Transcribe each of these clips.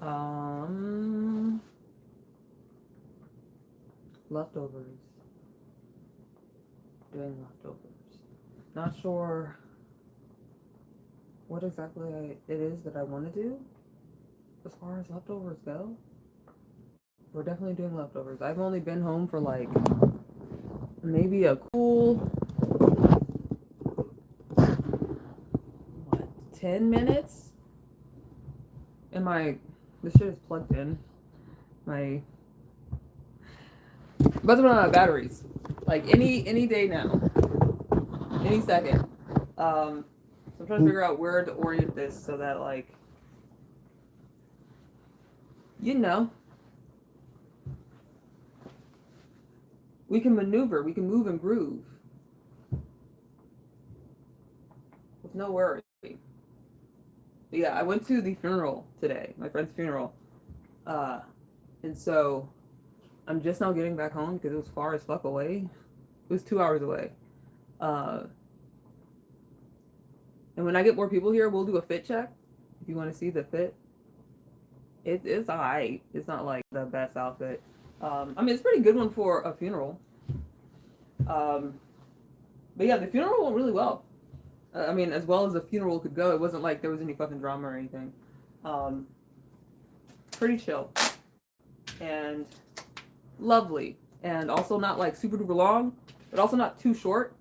Um, leftovers. Doing leftovers. Not sure what exactly it is that I want to do as far as leftovers go. We're definitely doing leftovers. I've only been home for like maybe a cool, what, 10 minutes? And this shit is plugged in. My, about to run out of batteries. Like any day now. Any second. So I'm trying to figure out where to orient this so that like, you know, we can maneuver, we can move and groove with no worry. But yeah, I went to the funeral today, my friend's funeral. And so I'm just now getting back home because it was far as fuck away. It was 2 hours away. Uh, and when I get more people here, we'll do a fit check. If you want to see the fit, it's alright. It's not like the best outfit. I mean, it's a pretty good one for a funeral. But yeah, the funeral went really well. I mean, as well as a funeral could go. It wasn't like there was any fucking drama or anything. Pretty chill and lovely, and also not like super duper long, but also not too short.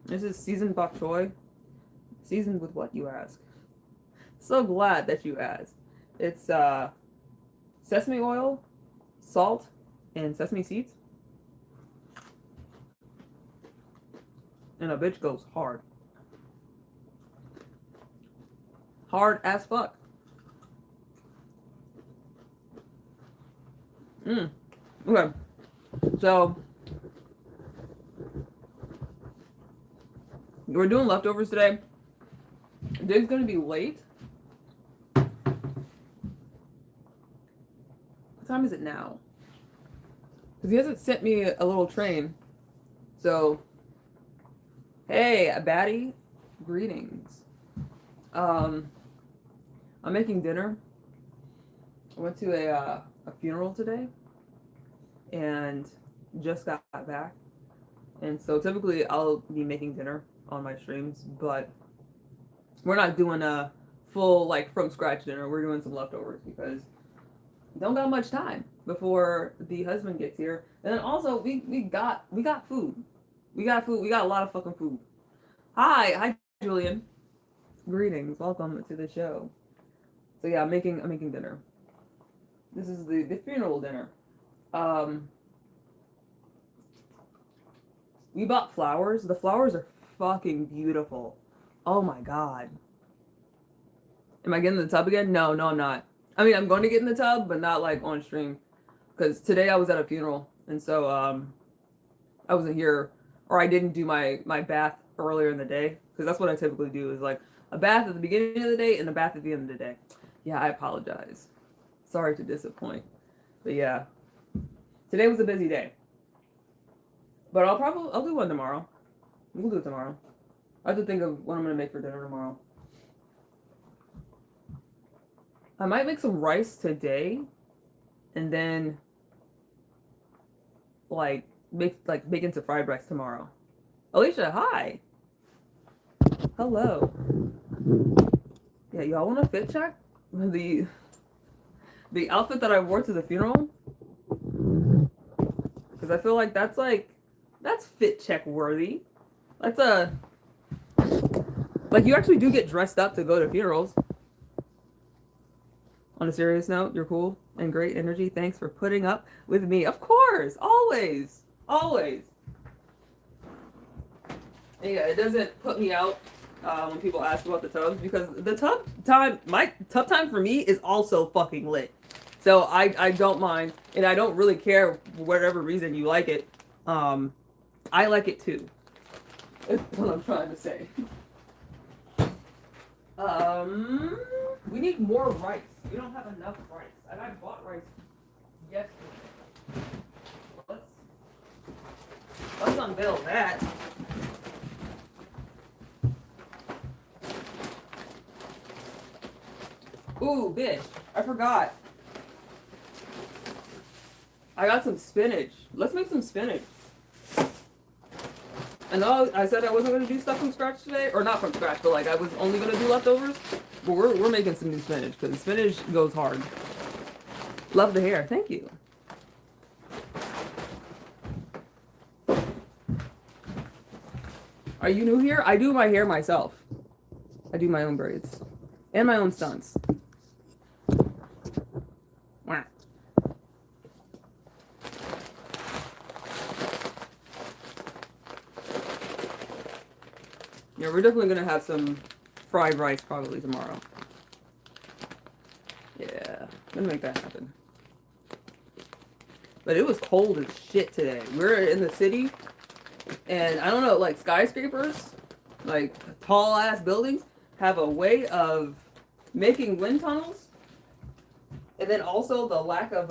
This is seasoned bok choy. Seasoned with what, you ask? So glad that you asked. It's sesame oil, salt, and sesame seeds. And a bitch goes hard. Hard as fuck. Okay. So we're doing leftovers today. Dig's gonna be late. What time is it now? Because he hasn't sent me a little train. So, hey, baddie, greetings. I'm making dinner. I went to a funeral today and just got back. And so typically I'll be making dinner on my streams, but we're not doing a full like from scratch dinner. We're doing some leftovers because don't got much time before the husband gets here. And then also we got food. We got food. We got a lot of fucking food. Hi Julian. Greetings. Welcome to the show. So yeah, I'm making dinner. This is the funeral dinner. We bought flowers. The flowers are fucking beautiful. Oh my god. Am I getting in the tub again? No, I'm not. I mean, I'm going to get in the tub, but not like on stream. Because today I was at a funeral, and so I wasn't here, or I didn't do my bath earlier in the day. Because that's what I typically do, is like a bath at the beginning of the day and a bath at the end of the day. Yeah, I apologize. Sorry to disappoint. But yeah. Today was a busy day. But I'll do one tomorrow. We'll do it tomorrow. I have to think of what I'm gonna make for dinner tomorrow. I might make some rice today, and then like make into fried rice tomorrow. Alicia, hi. Hello. Yeah, y'all want a fit check? The outfit that I wore to the funeral, because I feel like that's fit check worthy. That's like you actually do get dressed up to go to funerals. On a serious note, you're cool and great energy. Thanks for putting up with me. Of course, always. And yeah, it doesn't put me out when people ask about the tubs, because my tub time for me is also fucking lit. So I don't mind, and I don't really care for whatever reason you like it. I like it too. That's what I'm trying to say. We need more rice. We don't have enough rice. And I bought rice yesterday. Let's unveil that. Ooh, bitch. I forgot. I got some spinach. Let's make some spinach. I know I said I wasn't going to do stuff from scratch today. Or not from scratch, but like I was only going to do leftovers. But we're making some new spinach because spinach goes hard. Love the hair. Thank you. Are you new here? I do my hair myself. I do my own braids. And my own stunts. Wah. Yeah, we're definitely going to have some fried rice probably tomorrow. Yeah, gonna make that happen. But it was cold as shit today. We're in the city, and I don't know, like skyscrapers, like tall ass buildings, have a way of making wind tunnels, and then also the lack of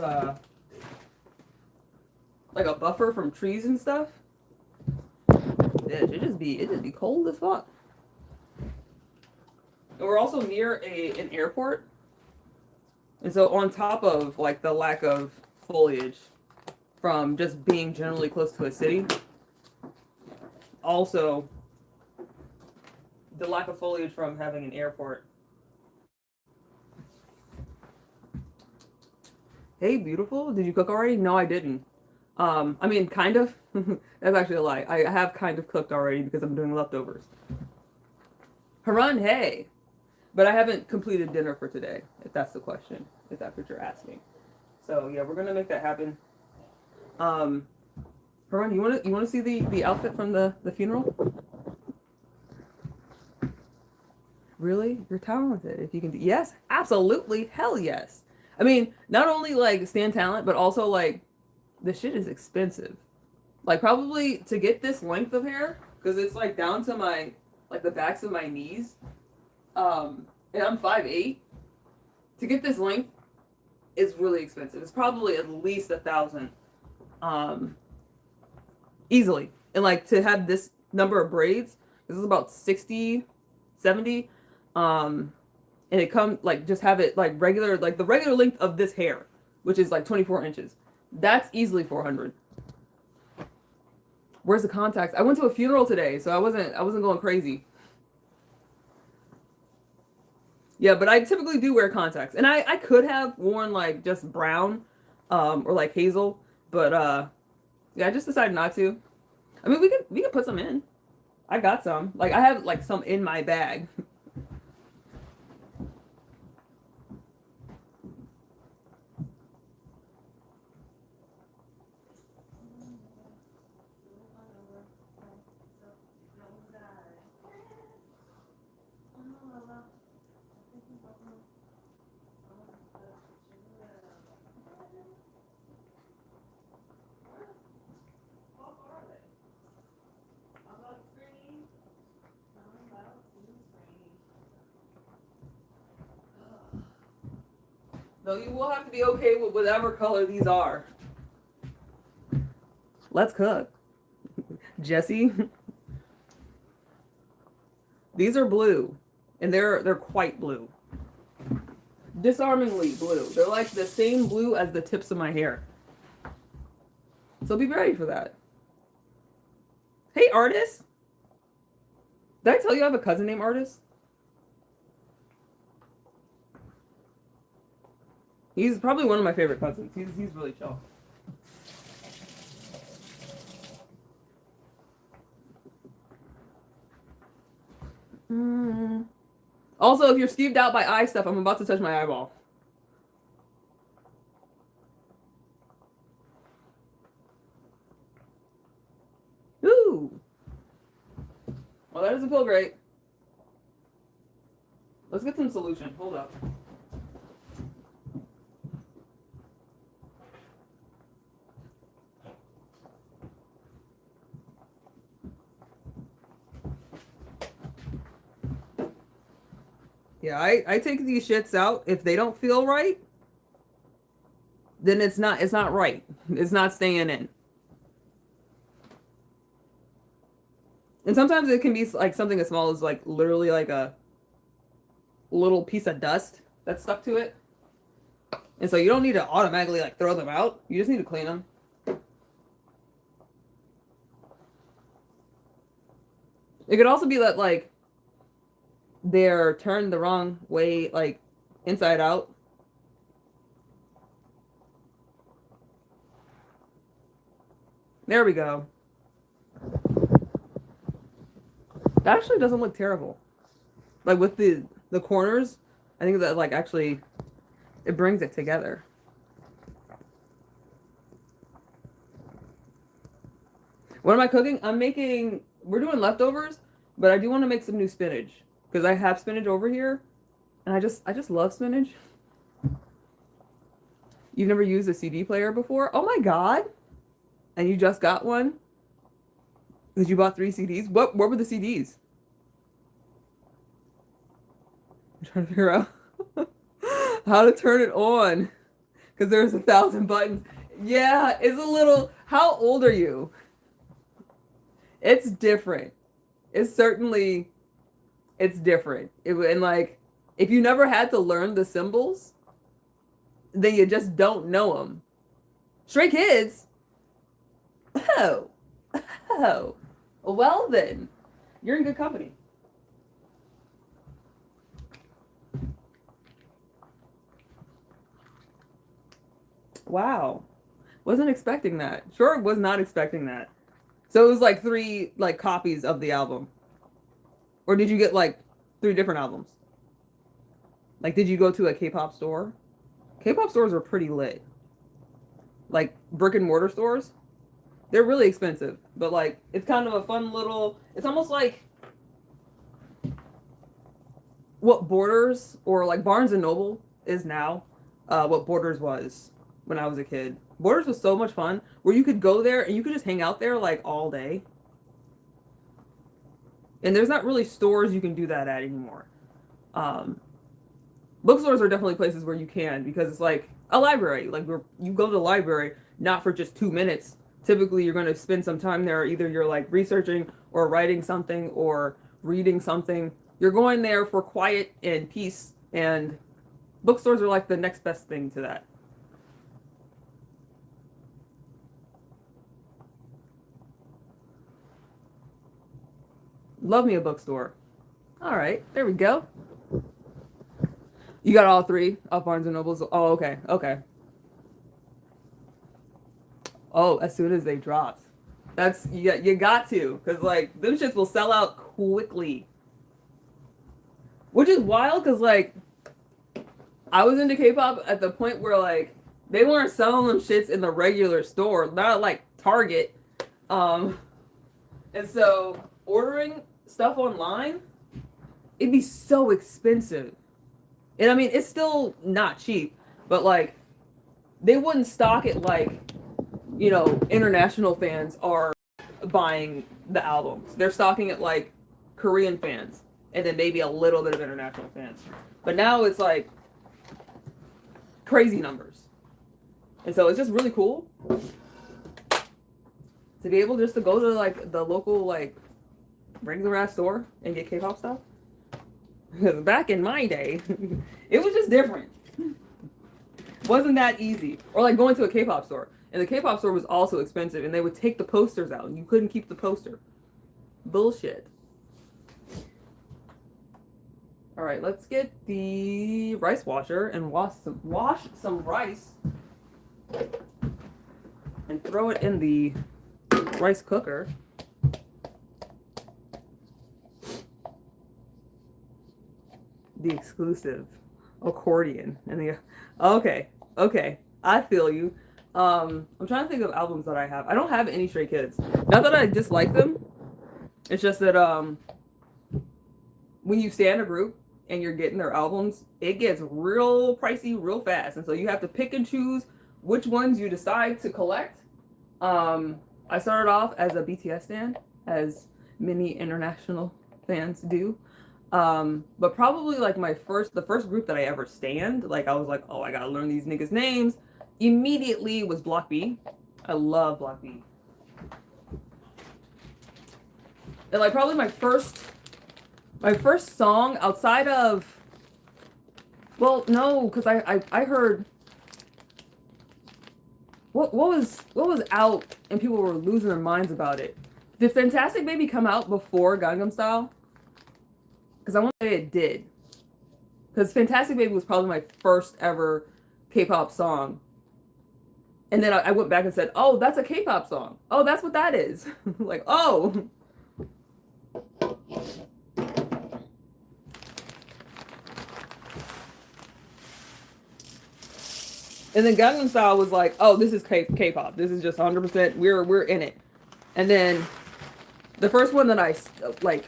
like a buffer from trees and stuff. It'd just be cold as fuck. And we're also near an airport, and so on top of like the lack of foliage from just being generally close to a city, also the lack of foliage from having an airport. Hey, beautiful. Did you cook already? No, I didn't. I mean, kind of. That's actually a lie. I have kind of cooked already because I'm doing leftovers. Harun, hey. But I haven't completed dinner for today, if that's the question. If that's what you're asking. So yeah, we're gonna make that happen. Harun, you wanna see the outfit from the funeral? Really? You're talented. If you can do, yes, absolutely, hell yes. I mean, not only like stand talent, but also like the shit is expensive. Like probably to get this length of hair, because it's like down to my like the backs of my knees. And I'm 5'8". To get this length is really expensive. It's probably at least 1,000. Easily. And like to have this number of braids, this is about 60, 70. And it comes like just have it like regular, like the regular length of this hair, which is like 24 inches. That's easily 400. Where's the contacts? I went to a funeral today, so I wasn't going crazy. Yeah, but I typically do wear contacts. And I could have worn like just brown or like hazel, but yeah, I just decided not to. I mean, we could put some in. I got some. Like I have like some in my bag. No, you will have to be okay with whatever color these are. Let's cook. Jesse. These are blue. And they're quite blue. Disarmingly blue. They're like the same blue as the tips of my hair. So be ready for that. Hey, Artist. Did I tell you I have a cousin named Artist? He's probably one of my favorite cousins. He's really chill. Also, if you're skeeved out by eye stuff, I'm about to touch my eyeball. Ooh. Well, that doesn't feel great. Let's get some solution. Hold up. Yeah, I take these shits out. If they don't feel right, then it's not right. It's not staying in. And sometimes it can be like something as small as like literally like a little piece of dust that's stuck to it. And so you don't need to automatically like throw them out. You just need to clean them. It could also be that like they're turned the wrong way, like inside out. There we go. That actually doesn't look terrible. Like with the corners, I think that like actually it brings it together. What am I cooking? We're doing leftovers, but I do want to make some new spinach because I have spinach over here and I just love spinach. You've never used a CD player before? Oh my God. And you just got one? Because you bought 3 CDs? What were the CDs? I'm trying to figure out how to turn it on. Because there's 1,000 buttons. Yeah, it's a little... How old are you? It's different. It's different. And like, if you never had to learn the symbols, then you just don't know them. Stray Kids? Oh. Oh. Well then, you're in good company. Wow. Wasn't expecting that. Sure, was not expecting that. So it was like 3 like copies of the album. Or did you get like 3 different albums? Like did you go to a K-pop store? K-pop stores are pretty lit. Like brick and mortar stores. They're really expensive, but like it's kind of a fun little, it's almost like what Borders or like Barnes and Noble is now, what Borders was when I was a kid. Borders was so much fun where you could go there and you could just hang out there like all day. And there's not really stores you can do that at anymore. Bookstores are definitely places where you can because it's like a library. Like you go to the library not for just 2 minutes. Typically you're going to spend some time there. Either you're like researching or writing something or reading something. You're going there for quiet and peace, and bookstores are like the next best thing to that. Love me a bookstore. All right, there we go. You got all 3 of Barnes and Nobles. Oh, okay, okay. Oh, as soon as they dropped. That's, you got to, because like them shits will sell out quickly. Which is wild because like I was into K-pop at the point where like they weren't selling them shits in the regular store, not like Target. And so ordering stuff online, it'd be so expensive. And I mean, it's still not cheap, but like they wouldn't stock it like, you know, international fans are buying the albums. They're stocking it like Korean fans and then maybe a little bit of international fans. But now it's like crazy numbers. And so it's just really cool to be able just to go to like the local like regular ass store and get K-pop stuff. Because back in my day, it was just different. Wasn't that easy. Or like going to a K-pop store. And the K-pop store was also expensive and they would take the posters out and you couldn't keep the poster. Bullshit. All right, let's get the rice washer and wash some rice and throw it in the rice cooker. The exclusive accordion and the okay, I feel you. I'm trying to think of albums that I have. I don't have any Stray Kids. Not that I dislike them. It's just that when you stay in a group and you're getting their albums, it gets real pricey real fast. And so you have to pick and choose which ones you decide to collect. I started off as a BTS stan, as many international fans do. But probably like the first group that I ever stanned, like I was like, oh, I gotta learn these niggas' names, immediately was Block B. I love Block B. And like probably my first song outside of Well, no, because I heard what was out and people were losing their minds about it. Did Fantastic Baby come out before Gangnam Style? Because I want to say it did. Because Fantastic Baby was probably my first ever K-pop song. And then I went back and said, oh, that's a K-pop song. Oh, that's what that is. Like, oh. And then Gangnam Style was like, oh, this is K-pop. This is just 100%. We're in it. And then the first one that I like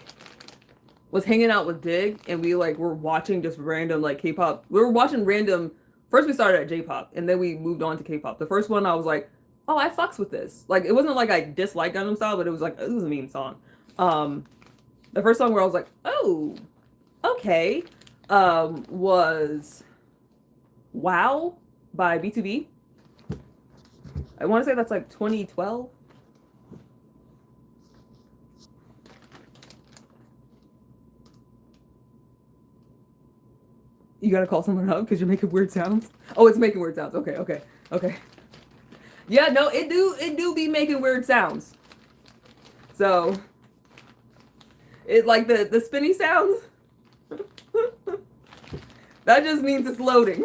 was hanging out with Dig, and we like were watching just random like K-pop. We were watching random. First we started at J-pop, and then we moved on to K-pop. The first one I was like, oh, I fucks with this. Like it wasn't like I disliked Gangnam Style, but it was like it was a meme song. The first song where I was like, oh, okay, was Wow by BTOB. I want to say that's like 2012. You gotta call someone up because you're making weird sounds. Oh, it's making weird sounds. Okay, okay, okay. Yeah, no, it do be making weird sounds. So it like the spinny sounds. That just means it's loading.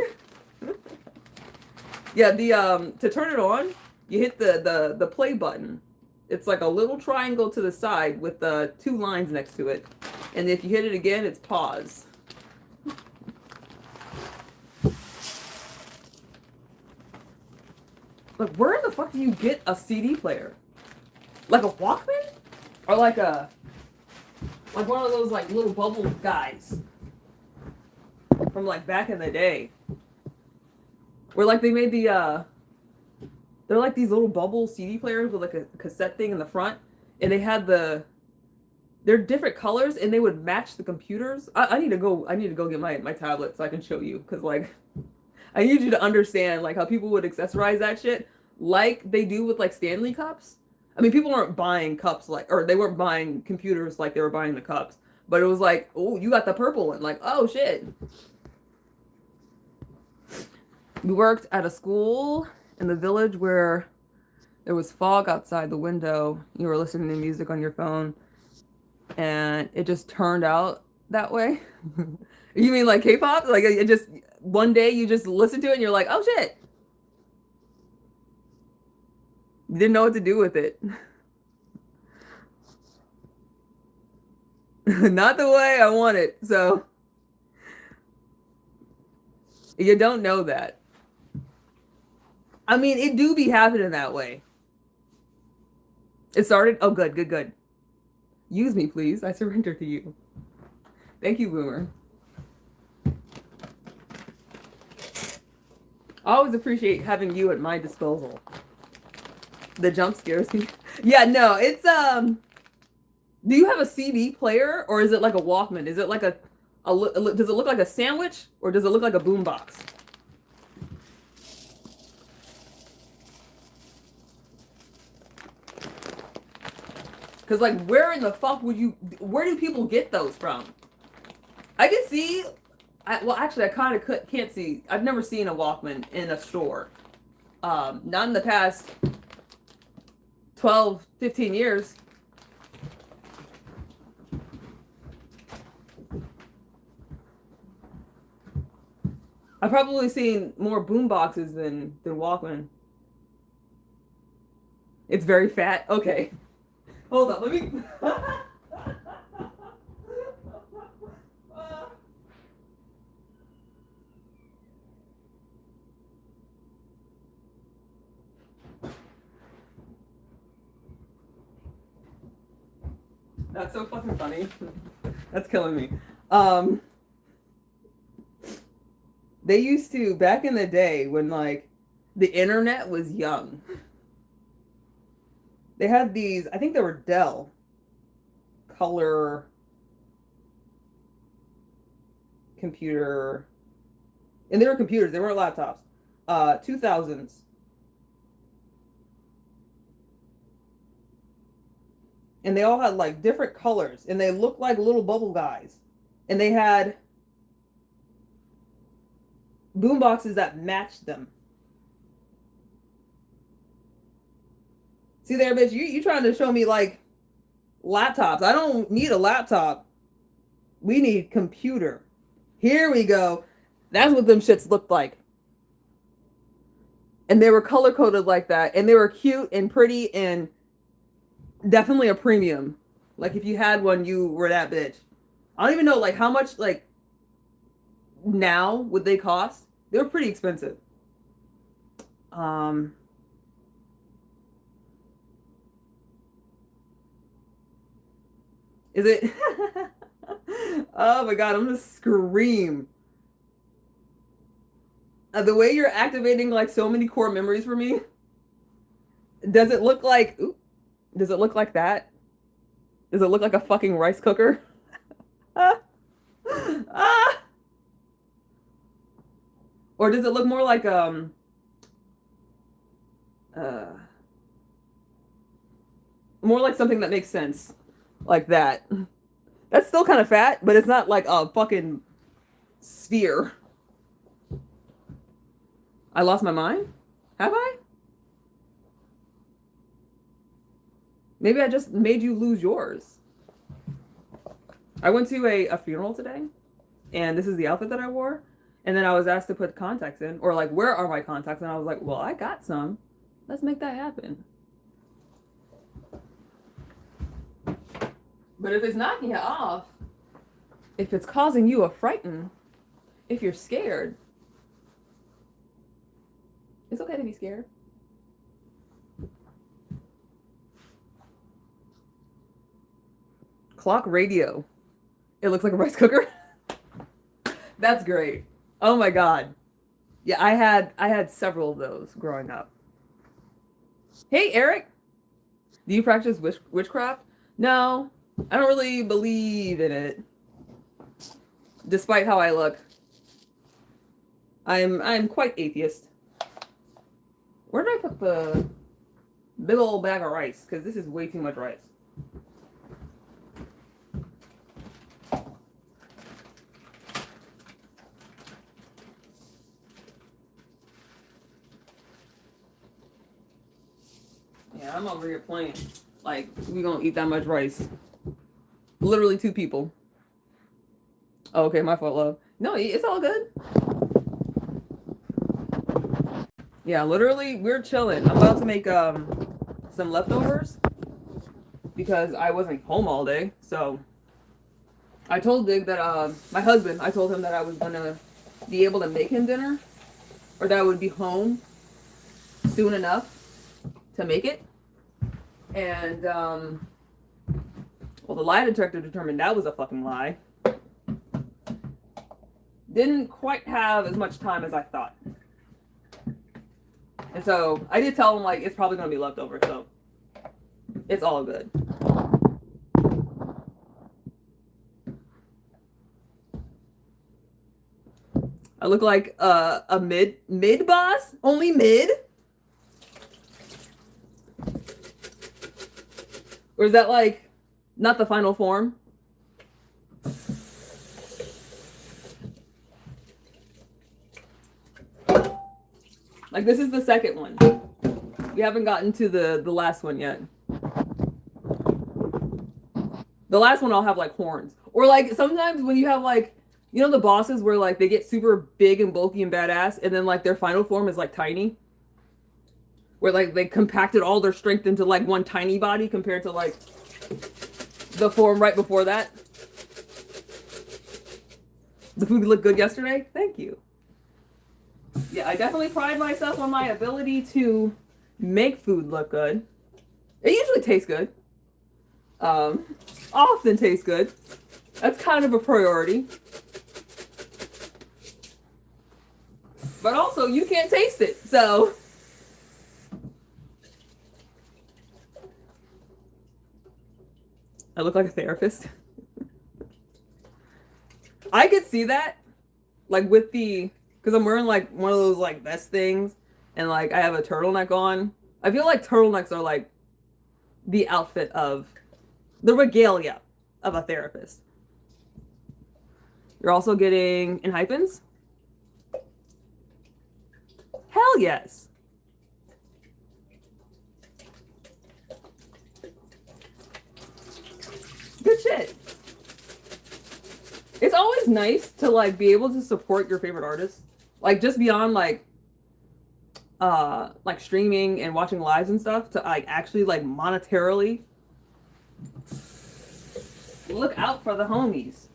Yeah, the to turn it on, you hit the play button. It's like a little triangle to the side with the two lines next to it. And if you hit it again, it's pause. Like, where the fuck do you get a CD player? Like a Walkman? Or like one of those like little bubble guys from like back in the day. Where like they made they're like these little bubble CD players with like a cassette thing in the front, and they had they're different colors and they would match the computers. I need to go get my tablet so I can show you, because like I need you to understand like how people would accessorize that shit like they do with like Stanley cups. I mean, people weren't buying cups like, or they weren't buying computers like they were buying the cups, but it was like, oh, you got the purple one, like, oh shit. We worked at a school in the village where there was fog outside the window. You were listening to music on your phone, and it just turned out that way. You mean like K-pop? Like it just one day you just listen to it and you're like, oh shit. You didn't know what to do with it. Not the way I want it. So you don't know that. I mean, it do be happening that way. It started. Oh, good, good, good. Use me, please. I surrender to you. Thank you, Boomer. I always appreciate having you at my disposal. The jump scares me. Yeah, no, it's do you have a CD player, or is it like a Walkman? Is it like does it look like a sandwich, or does it look like a boombox? Cause like, where in the fuck where do people get those from? I can see, well actually I kind of can't see. I've never seen a Walkman in a store. Not in the past 12, 15 years. I've probably seen more boom boxes than Walkman. It's very fat. Okay. Hold on, let me That's so fucking funny. That's killing me. They used to, back in the day when like the internet was young, they had these, I think they were Dell color computer, and they were computers, they weren't laptops. 2000s. And they all had like different colors, and they looked like little bubble guys. And they had boom boxes that match them. See there, bitch, you trying to show me like laptops. I don't need a laptop. We need computer. Here we go. That's what them shits looked like. And they were color coded like that. And they were cute and pretty and definitely a premium. Like if you had one, you were that bitch. I don't even know like how much like now would they cost? They were pretty expensive. Is it? Oh my god, I'm gonna scream. The way you're activating like so many core memories for me. Does it look like does it look like that? Does it look like a fucking rice cooker? Ah, ah. Or does it look more like uh more like something that makes sense? Like that. That's still kind of fat, but it's not like a fucking sphere. I lost my mind? Have I? Maybe I just made you lose yours. I went to a funeral today, and this is the outfit that I wore. And then I was asked to put contacts in, or like, where are my contacts? And I was like, well, I got some. Let's make that happen. But if it's knocking you off, if it's causing you a frighten, if you're scared, it's okay to be scared. Clock radio. It looks like a rice cooker. That's great. Oh my god. Yeah, I had several of those growing up. Hey Eric, do you practice witchcraft? No, I don't really believe in it. Despite how I look. I'm quite atheist. Where did I put the big old bag of rice? Because this is way too much rice. Yeah, I'm over here playing. Like, we gonna eat that much rice. Literally 2 people. Oh, okay, my fault, love. No, it's all good. Yeah, literally, we're chilling. I'm about to make some leftovers because I wasn't home all day. So I told Dig that my husband, I told him that I was gonna be able to make him dinner, or that I would be home soon enough to make it. And well, the lie detector determined that was a fucking lie. Didn't quite have as much time as I thought. And so I did tell him like it's probably gonna be leftover, so it's all good. I look like a mid boss, only mid. Or is that like not the final form? Like this is the second one. We haven't gotten to the last one yet. The last one I'll have like horns. Or like sometimes when you have like, you know the bosses where like they get super big and bulky and badass and then like their final form is like tiny? Where like they compacted all their strength into like one tiny body compared to like the form right before that. The food looked good yesterday? Thank you. Yeah, I definitely pride myself on my ability to make food look good. It usually tastes good. Often tastes good. That's kind of a priority. But also, you can't taste it, so. I look like a therapist. I could see that, like with the, because I'm wearing like one of those like vest things, and like I have a turtleneck on. I feel like turtlenecks are like the outfit of, the regalia of a therapist. You're also getting Enhypens. Hell yes. Good shit. It's always nice to like be able to support your favorite artists. Like just beyond like streaming and watching lives and stuff to like actually like monetarily look out for the homies.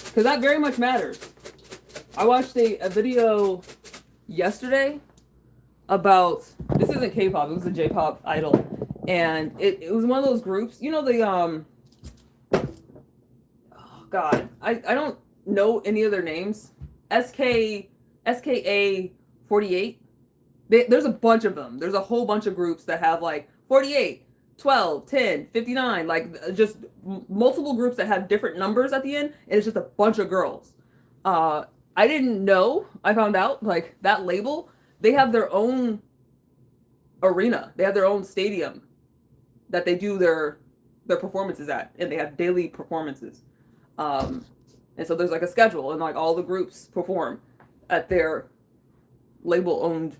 Because that very much matters. I watched a video yesterday about, this isn't K-pop, it was a J-pop idol. And it was one of those groups, you know, the, oh God, I don't know any of their names. SKA 48. There's a bunch of them. There's a whole bunch of groups that have like 48, 12, 10, 59, like just multiple groups that have different numbers at the end. And it's just a bunch of girls. I didn't know, I found out like that label, they have their own arena. They have their own stadium that they do their performances at, and they have daily performances. And so there's like a schedule, and like all the groups perform at their label owned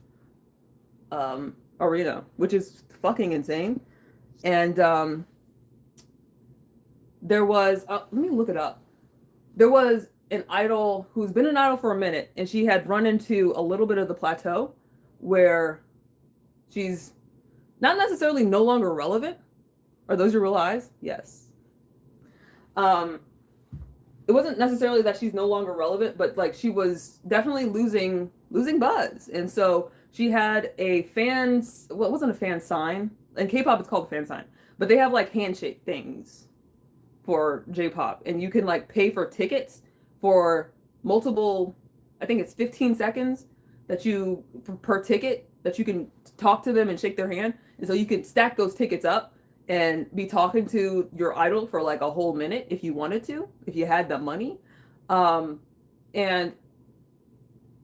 arena, which is fucking insane. And there was let me look it up. There was an idol who's been an idol for a minute, and she had run into a little bit of the plateau where she's not necessarily no longer relevant. Are those your real eyes? Yes. It wasn't necessarily that she's no longer relevant, but like she was definitely losing buzz. And so she had a fans, well, it wasn't a fan sign. In K-pop it's called a fan sign, but they have like handshake things for J-pop, and you can like pay for tickets for multiple, I think it's 15 seconds that you per ticket that you can talk to them and shake their hand. And so you can stack those tickets up and be talking to your idol for like a whole minute if you wanted to, if you had the money. And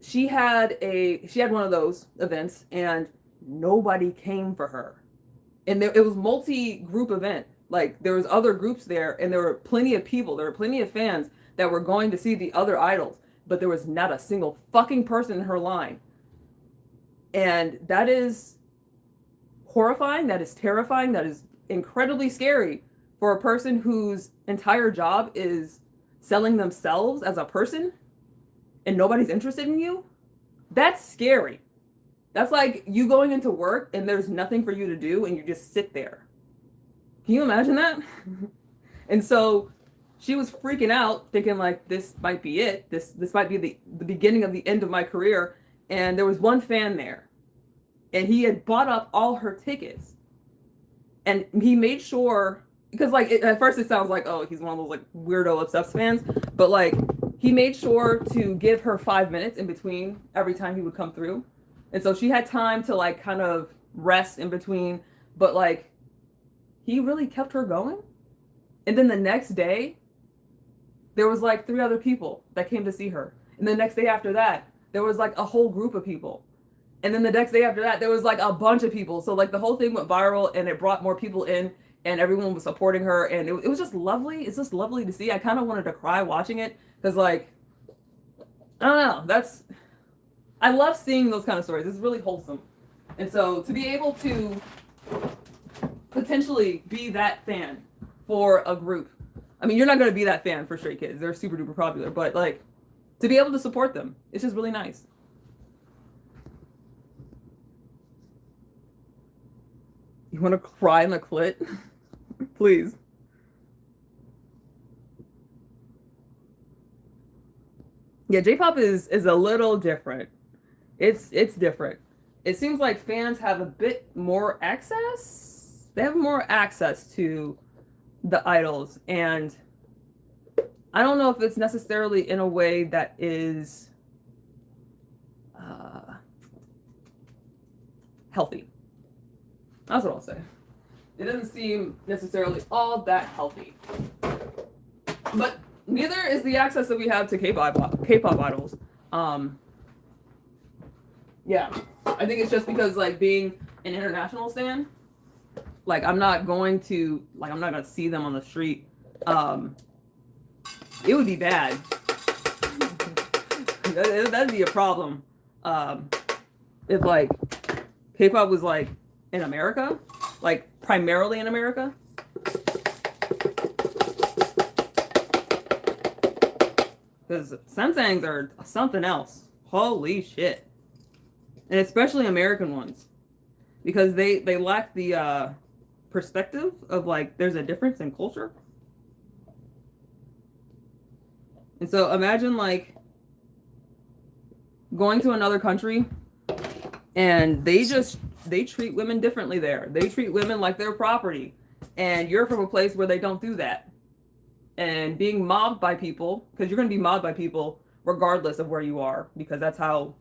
she had one of those events, and nobody came for her. And it was multi-group event. Like there was other groups there, and there were plenty of people, there were plenty of fans that were going to see the other idols, but there was not a single fucking person in her line. And that is horrifying, that is terrifying, that is incredibly scary for a person whose entire job is selling themselves as a person and nobody's interested in you. That's scary. That's like you going into work and there's nothing for you to do and you just sit there. Can you imagine that? And so she was freaking out, thinking like, this might be it. This might be the beginning of the end of my career. And there was one fan there, and he had bought up all her tickets. And he made sure, because like at first it sounds like, oh, he's one of those like weirdo obsessed fans, but like he made sure to give her 5 minutes in between every time he would come through. And so she had time to like kind of rest in between, but like he really kept her going. And then the next day, there was like 3 other people that came to see her. And the next day after that, there was like a whole group of people. And then the next day after that, there was like a bunch of people. So like the whole thing went viral, and it brought more people in, and everyone was supporting her. And it was just lovely. It's just lovely to see. I kind of wanted to cry watching it because like, I don't know. I love seeing those kind of stories. It's really wholesome. And so to be able to potentially be that fan for a group. I mean, you're not going to be that fan for Stray Kids. They're super duper popular, but like to be able to support them, it's just really nice. You want to cry in the clit? Please. Yeah, J-pop is a little different. It's different. It seems like fans have a bit more access. They have more access to the idols, and I don't know if it's necessarily in a way that is healthy. That's what I'll say. It doesn't seem necessarily all that healthy. But neither is the access that we have to K-pop idols. Yeah, I think it's just because like being an international stan, like I'm not going to see them on the street. It would be bad. That'd be a problem. If like K-pop was like in America, like primarily in America. Because Samsangs are something else. Holy shit. And especially American ones. Because they lack the perspective of like there's a difference in culture. And so imagine like going to another country and they treat women differently there. They treat women like they're property. And you're from a place where they don't do that. And being mobbed by people, because you're going to be mobbed by people regardless of where you are, because that's how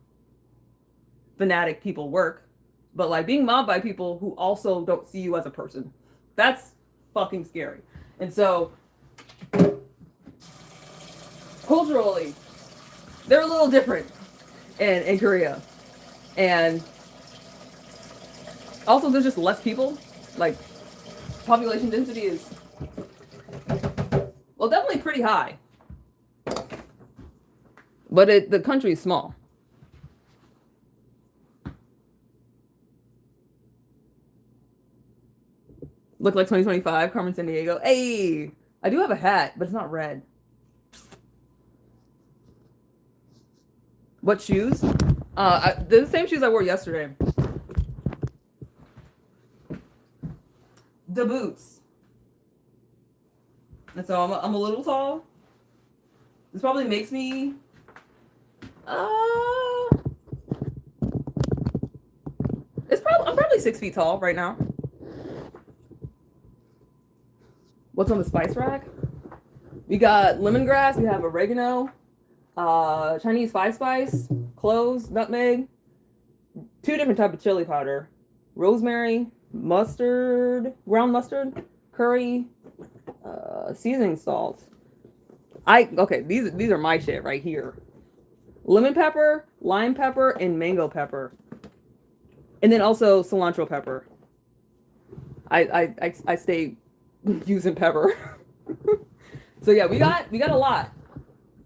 fanatic people work. But like being mobbed by people who also don't see you as a person, that's fucking scary. And so culturally, they're a little different in Korea. And also there's just less people. Like population density is, well, definitely pretty high. But the country is small. Look like 2025, Carmen Sandiego. Hey, I do have a hat, but it's not red. What shoes? They're the same shoes I wore yesterday. The boots. And so I'm a little tall. This probably makes me I'm probably 6 feet tall right now. What's on the spice rack? We got lemongrass, we have oregano, Chinese 5-spice, cloves, nutmeg, 2 different types of chili powder, rosemary, mustard, ground mustard, curry, seasoning salt. Okay, these are my shit right here. Lemon pepper, lime pepper, and mango pepper. And then also cilantro pepper. I stay using pepper. So yeah, we got a lot.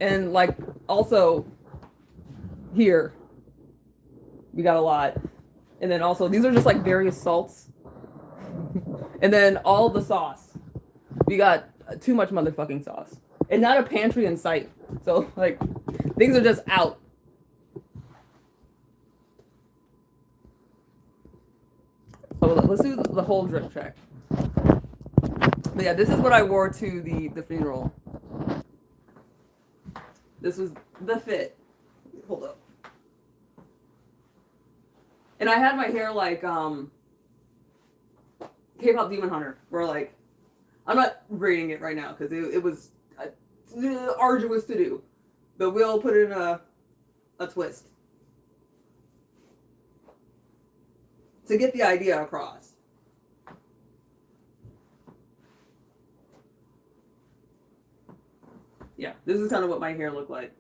And like also here we got a lot. And then also these are just like various salts. And then all the sauce. We got too much motherfucking sauce. And not a pantry in sight. So like things are just out. So let's do the whole drip check. But yeah, this is what I wore to the funeral. This was the fit. Hold up. And I had my hair like K-pop Demon Hunter, where like I'm not braiding it right now because it was arduous to do, but we'll put in a twist to get the idea across. Yeah, this is kind of what my hair looked like.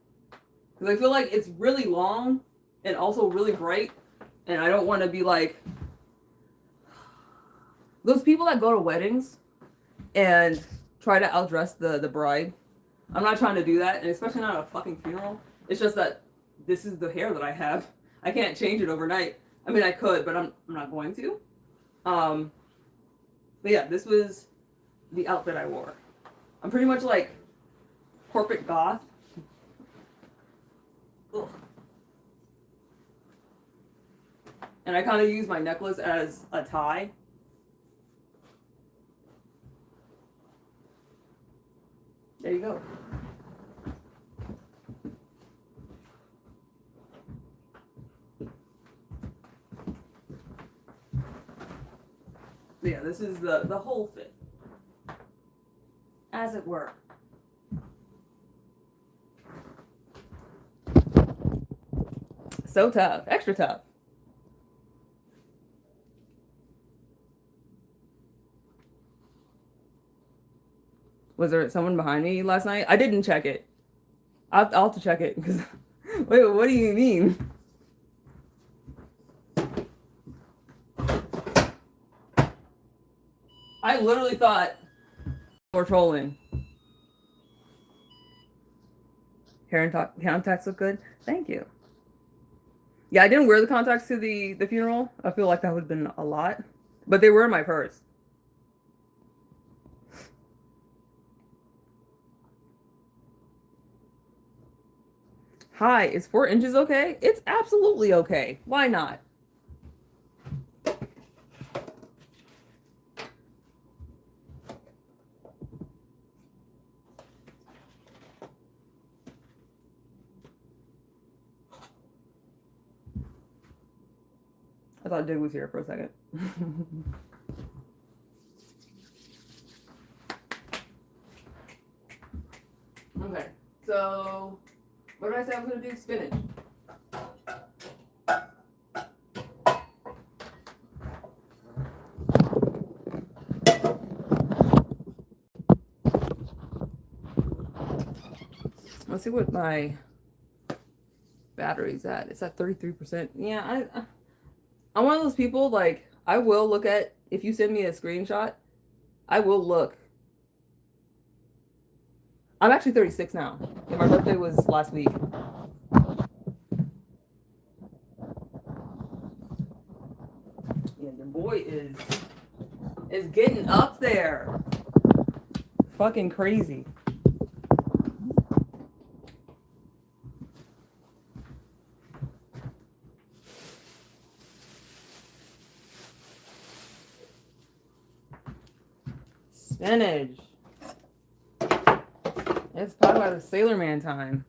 Because I feel like it's really long and also really bright. And I don't want to be like those people that go to weddings and try to outdress the bride. I'm not trying to do that, and especially not at a fucking funeral. It's just that this is the hair that I have. I can't change it overnight. I mean, I could, but I'm not going to. But yeah, this was the outfit I wore. I'm pretty much like corporate goth. Ugh. And I kind of use my necklace as a tie. There you go. Yeah, this is the whole fit. As it were. So tough. Extra tough. Was there someone behind me last night? I didn't check it. I'll have to check it because wait, what do you mean? I literally thought we're trolling. Hair and contacts look good. Thank you. Yeah, I didn't wear the contacts to the funeral. I feel like that would have been a lot, but they were in my purse. Hi, is 4 inches okay? It's absolutely okay. Why not? I thought Dig was here for a second. Okay, so what did I say I was gonna do? Spinach. Let's see what my battery's at. It's at 33%. Yeah, I'm one of those people, like, I will look at, if you send me a screenshot, I will look. I'm actually 36 now. And my birthday was last week. Yeah, the boy is getting up there. Fucking crazy. Spinach. It's probably by the Sailor Man time.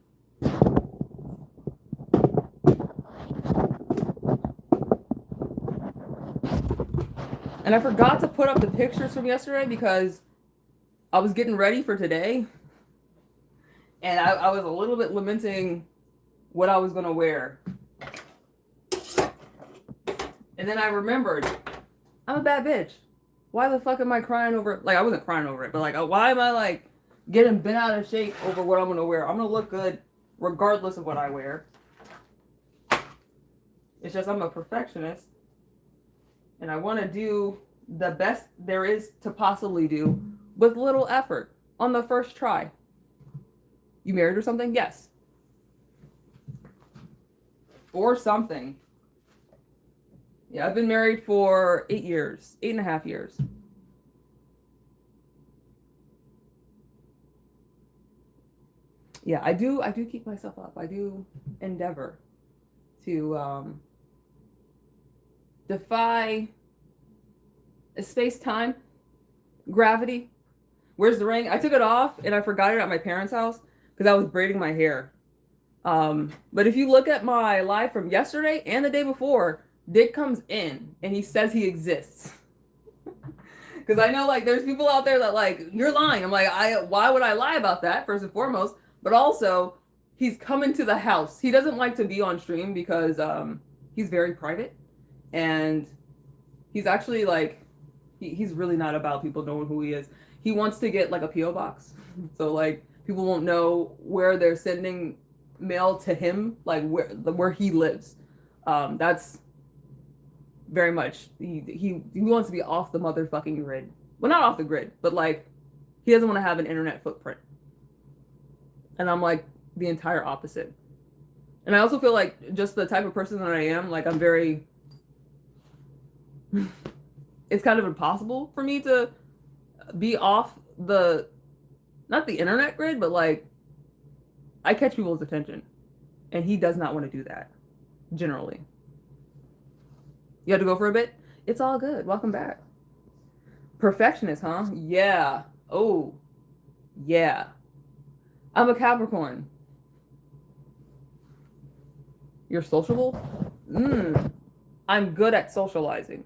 And I forgot to put up the pictures from yesterday because I was getting ready for today. And I was a little bit lamenting what I was going to wear. And then I remembered, I'm a bad bitch. Why the fuck am I crying over it? Like, I wasn't crying over it, but like, why am I like getting bent out of shape over what I'm going to wear? I'm going to look good regardless of what I wear. It's just I'm a perfectionist. And I want to do the best there is to possibly do with little effort on the first try. You married or something? Yes. Or something. Yeah, I've been married for 8 years, 8.5 years. Yeah, I do keep myself up. I do endeavor to defy space-time, gravity. Where's the ring? I took it off and I forgot it at my parents' house because I was braiding my hair. But if you look at my live from yesterday and the day before, Dick comes in and he says he exists. Because I know, like, there's people out there that, like, you're lying. I'm like, why would I lie about that, first and foremost? But also, he's coming to the house. He doesn't like to be on stream because he's very private. And he's actually, like, he's really not about people knowing who he is. He wants to get, like, a P.O. box. So, like, people won't know where they're sending mail to him, like, where he lives. That's very much he wants to be off the motherfucking grid. Well, not off the grid, but like he doesn't want to have an internet footprint. And I'm like the entire opposite. And I also feel like just the type of person that I am, like I'm very it's kind of impossible for me to be off the not the internet grid, but like I catch people's attention. And he does not want to do that generally. You had to go for a bit? It's all good. Welcome back. Perfectionist, huh? Yeah. Oh, yeah. I'm a Capricorn. You're sociable? I'm good at socializing.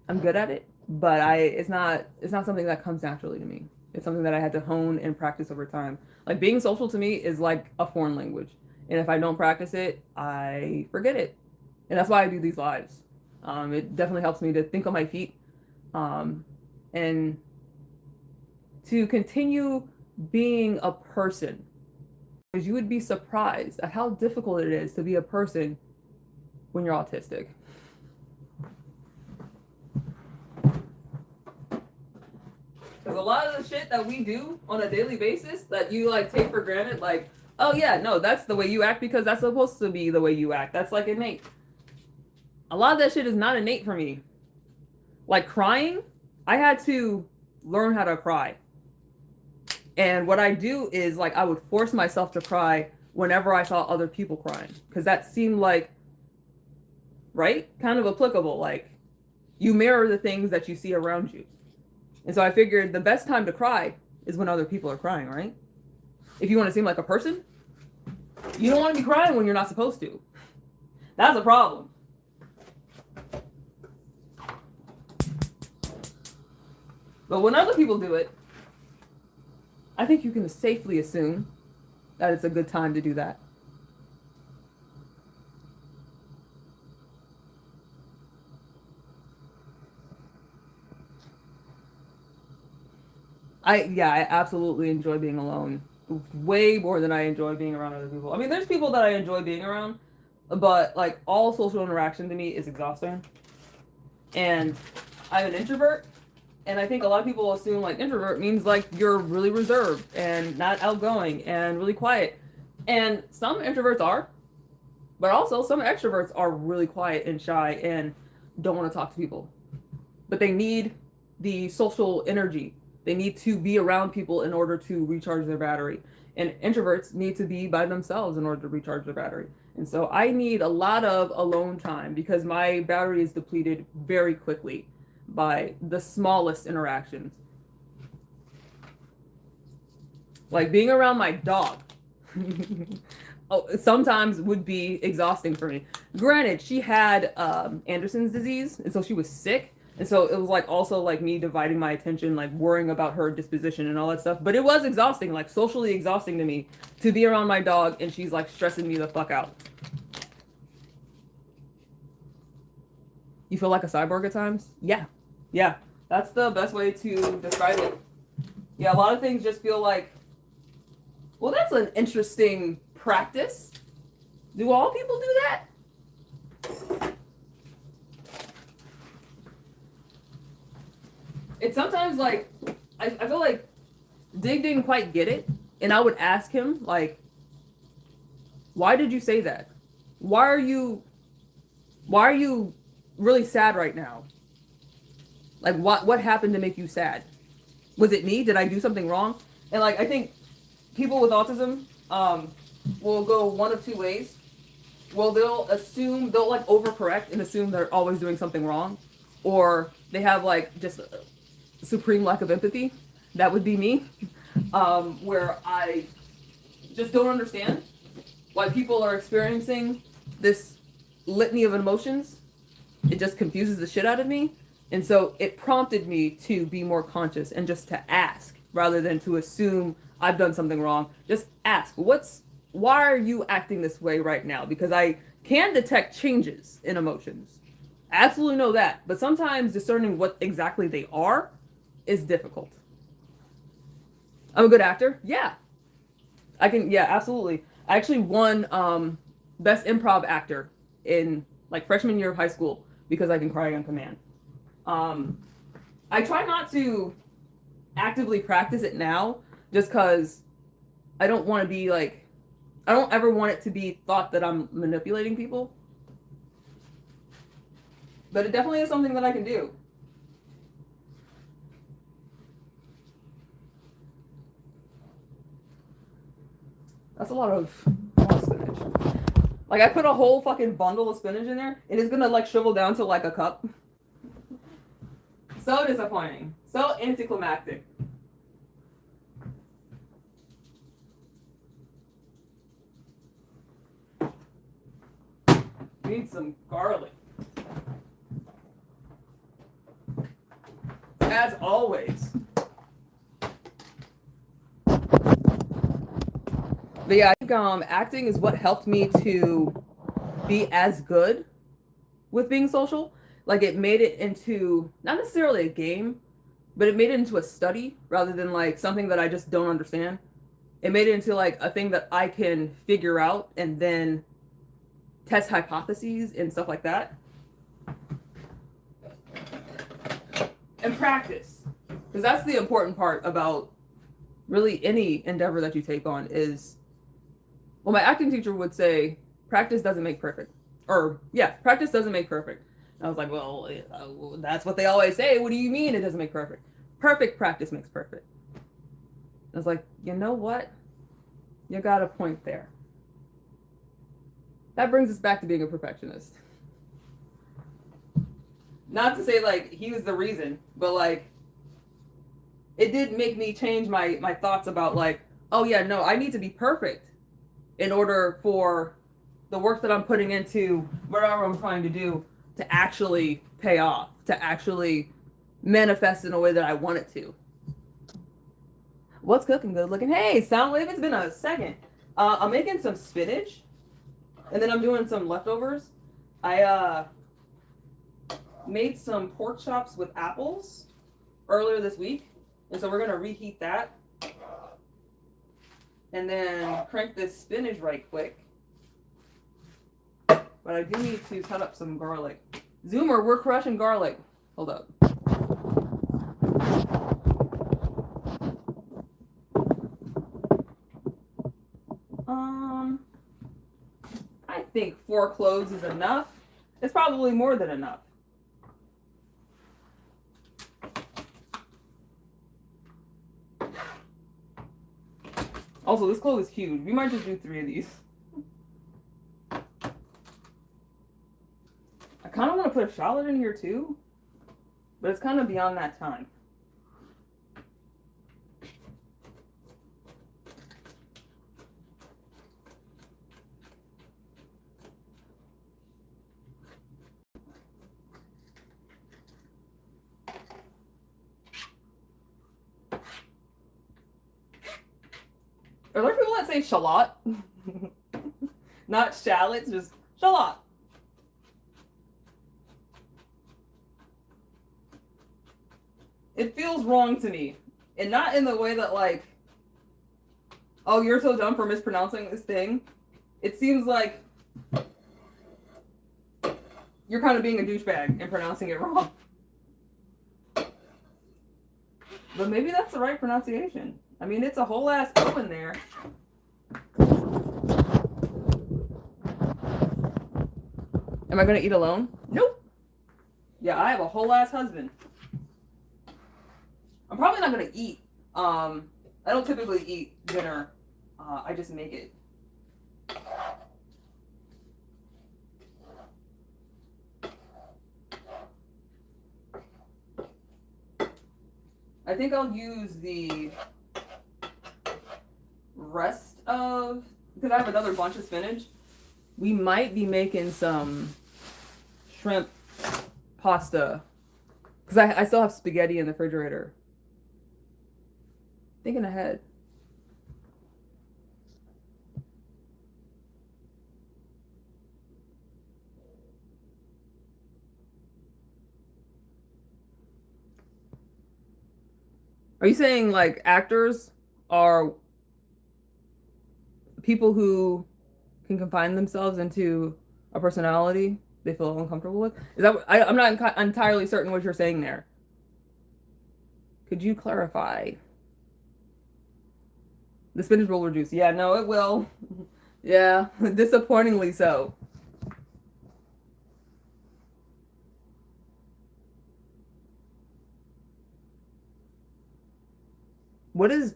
I'm good at it, but it's not something that comes naturally to me. It's something that I had to hone and practice over time. Like being social to me is like a foreign language. And if I don't practice it, I forget it. And that's why I do these lives. It definitely helps me to think on my feet and to continue being a person. Because you would be surprised at how difficult it is to be a person when you're autistic. Because a lot of the shit that we do on a daily basis that you like take for granted, like, oh yeah, no, that's the way you act because that's supposed to be the way you act. That's like innate. A lot of that shit is not innate for me. Like crying, I had to learn how to cry. And what I do is like I would force myself to cry whenever I saw other people crying. Because that seemed like, right? Kind of applicable. Like you mirror the things that you see around you. And so I figured the best time to cry is when other people are crying, right? If you want to seem like a person, you don't want to be crying when you're not supposed to. That's a problem. But when other people do it, I think you can safely assume that it's a good time to do that. I absolutely enjoy being alone way more than I enjoy being around other people. I mean, there's people that I enjoy being around, but like all social interaction to me is exhausting. And I'm an introvert, and I think a lot of people assume like introvert means like you're really reserved and not outgoing and really quiet. And some introverts are, but also some extroverts are really quiet and shy and don't want to talk to people. But they need the social energy. They need to be around people in order to recharge their battery. And introverts need to be by themselves in order to recharge their battery. And so I need a lot of alone time because my battery is depleted very quickly by the smallest interactions. Like being around my dog. Sometimes would be exhausting for me. Granted, she had Anderson's disease, and so she was sick. And so it was like also like me dividing my attention, like worrying about her disposition and all that stuff. But it was exhausting, like socially exhausting to me to be around my dog and she's like stressing me the fuck out. You feel like a cyborg at times? Yeah. Yeah. That's the best way to describe it. Yeah, a lot of things just feel like, well, that's an interesting practice. Do all people do that? It's sometimes like I feel like Dig didn't quite get it, and I would ask him like, "Why did you say that? Why are you really sad right now? Like what happened to make you sad? Was it me? Did I do something wrong?" And like I think people with autism will go one of two ways. Well, they'll like overcorrect and assume they're always doing something wrong, or they have like just supreme lack of empathy. That would be me, where I just don't understand why people are experiencing this litany of emotions. It just confuses the shit out of me. And so it prompted me to be more conscious and just to ask rather than to assume I've done something wrong. Just ask, why are you acting this way right now? Because I can detect changes in emotions. Absolutely know that. But sometimes discerning what exactly they are is difficult. I'm a good actor. Yeah. I can, yeah, absolutely. I actually won best improv actor in like freshman year of high school because I can cry on command. I try not to actively practice it now just because I don't want to be like, I don't ever want it to be thought that I'm manipulating people. But it definitely is something that I can do. That's a lot of spinach. Like I put a whole fucking bundle of spinach in there, and it's gonna like shrivel down to like a cup. So disappointing. So anticlimactic. Need some garlic. As always. But yeah, I think acting is what helped me to be as good with being social. Like it made it into not necessarily a game, but it made it into a study rather than like something that I just don't understand. It made it into like a thing that I can figure out and then test hypotheses and stuff like that. And practice. Because Because that's the important part about really any endeavor that you take on is, well, my acting teacher would say, practice doesn't make perfect. Or, yeah, practice doesn't make perfect. And I was like, well, that's what they always say. What do you mean it doesn't make perfect? Perfect practice makes perfect. I was like, you know what? You got a point there. That brings us back to being a perfectionist. Not to say, like, he was the reason, but, like, it did make me change my thoughts about, like, oh, yeah, no, I need to be perfect in order for the work that I'm putting into whatever I'm trying to do to actually pay off, to actually manifest in a way that I want it to. What's cooking? Good looking. Hey, Soundwave, it's been a second. I'm making some spinach, and then I'm doing some leftovers. I made some pork chops with apples earlier this week, and so we're gonna reheat that, and then crank this spinach right quick. But I do need to cut up some garlic. Zoomer, we're crushing garlic. Hold up. I think 4 cloves is enough. It's probably more than enough. Also, this clove is huge. We might just do 3 of these. I kind of want to put a shallot in here too, but it's kind of beyond that time. Are there people that say shallot? Not shallots, just shallot. It feels wrong to me. And not in the way that, like, oh, you're so dumb for mispronouncing this thing. It seems like you're kind of being a douchebag and pronouncing it wrong. But maybe that's the right pronunciation. I mean, it's a whole ass O in there. Am I gonna eat alone? Nope. Yeah, I have a whole ass husband. I'm probably not gonna eat. I don't typically eat dinner. I just make it. I think I'll use the rest of, because I have another bunch of spinach. We might be making some shrimp pasta, because I still have spaghetti in the refrigerator. Thinking ahead. Are you saying like actors are people who can confine themselves into a personality they feel uncomfortable with? Is that I'm not entirely certain what you're saying there. Could you clarify? The spinach will reduce. Yeah, no, it will. Yeah, disappointingly so. What is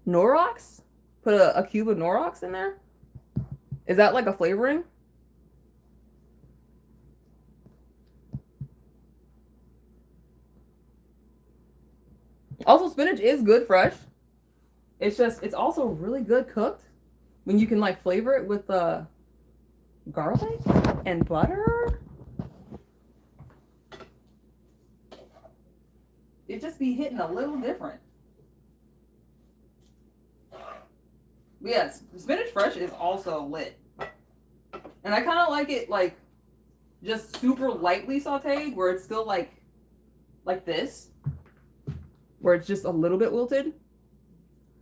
Norox? Put a cube of Norox in there? Is that like a flavoring? Also, spinach is good fresh. It's just, it's also really good cooked when you can like flavor it with garlic and butter. It just be hitting a little different. But yeah, spinach fresh is also lit. And I kind of like it like just super lightly sauteed, where it's still like this, where it's just a little bit wilted.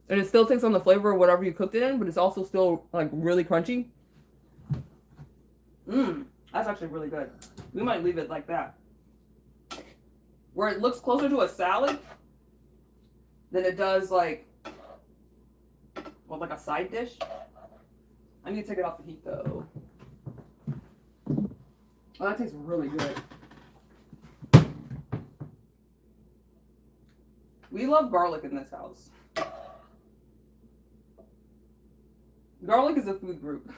And it still takes on the flavor of whatever you cooked it in, but it's also still like really crunchy. That's actually really good. We might leave it like that. Where it looks closer to a salad, than it does like, well, like a side dish. I need to take it off the heat though. Oh, that tastes really good. We love garlic in this house. Garlic is a food group.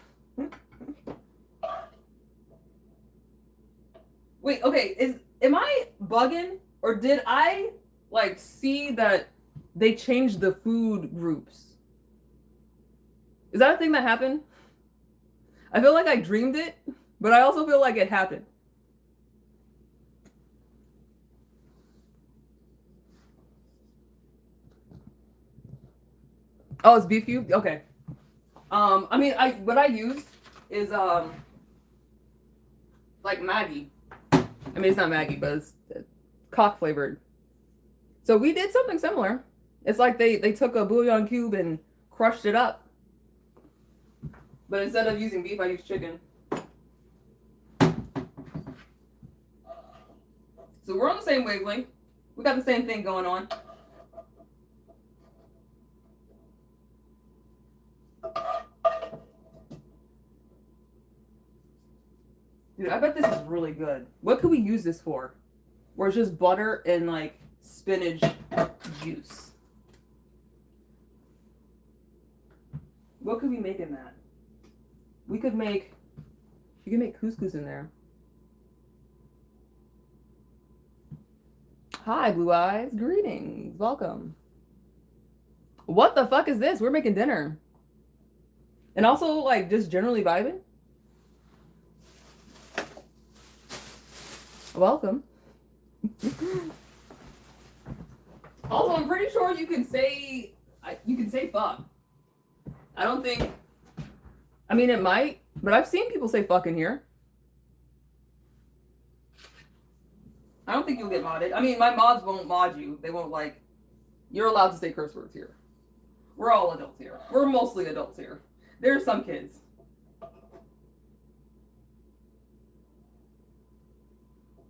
Wait, okay, am I bugging? Or did I like see that they changed the food groups? Is that a thing that happened? I feel like I dreamed it, but I also feel like it happened. Oh, it's beef cube? Okay. I mean, what I use is like Maggi. I mean, it's not Maggi, but it's cock flavored. So we did something similar. It's like they took a bouillon cube and crushed it up. But instead of using beef, I use chicken. So we're on the same wavelength. We got the same thing going on. Dude, I bet this is really good. What could we use this for? Where it's just butter and like spinach juice. What could we make in that? You could make couscous in there. Hi, Blue Eyes. Greetings. Welcome. What the fuck is this? We're making dinner. And also, like, just generally vibing. Welcome. Also, I'm pretty sure you can say fuck. I don't think. I mean, it might, but I've seen people say fuck in here. I don't think you'll get modded. I mean, my mods won't mod you. They won't like. You're allowed to say curse words here. We're all adults here. We're mostly adults here. There's some kids.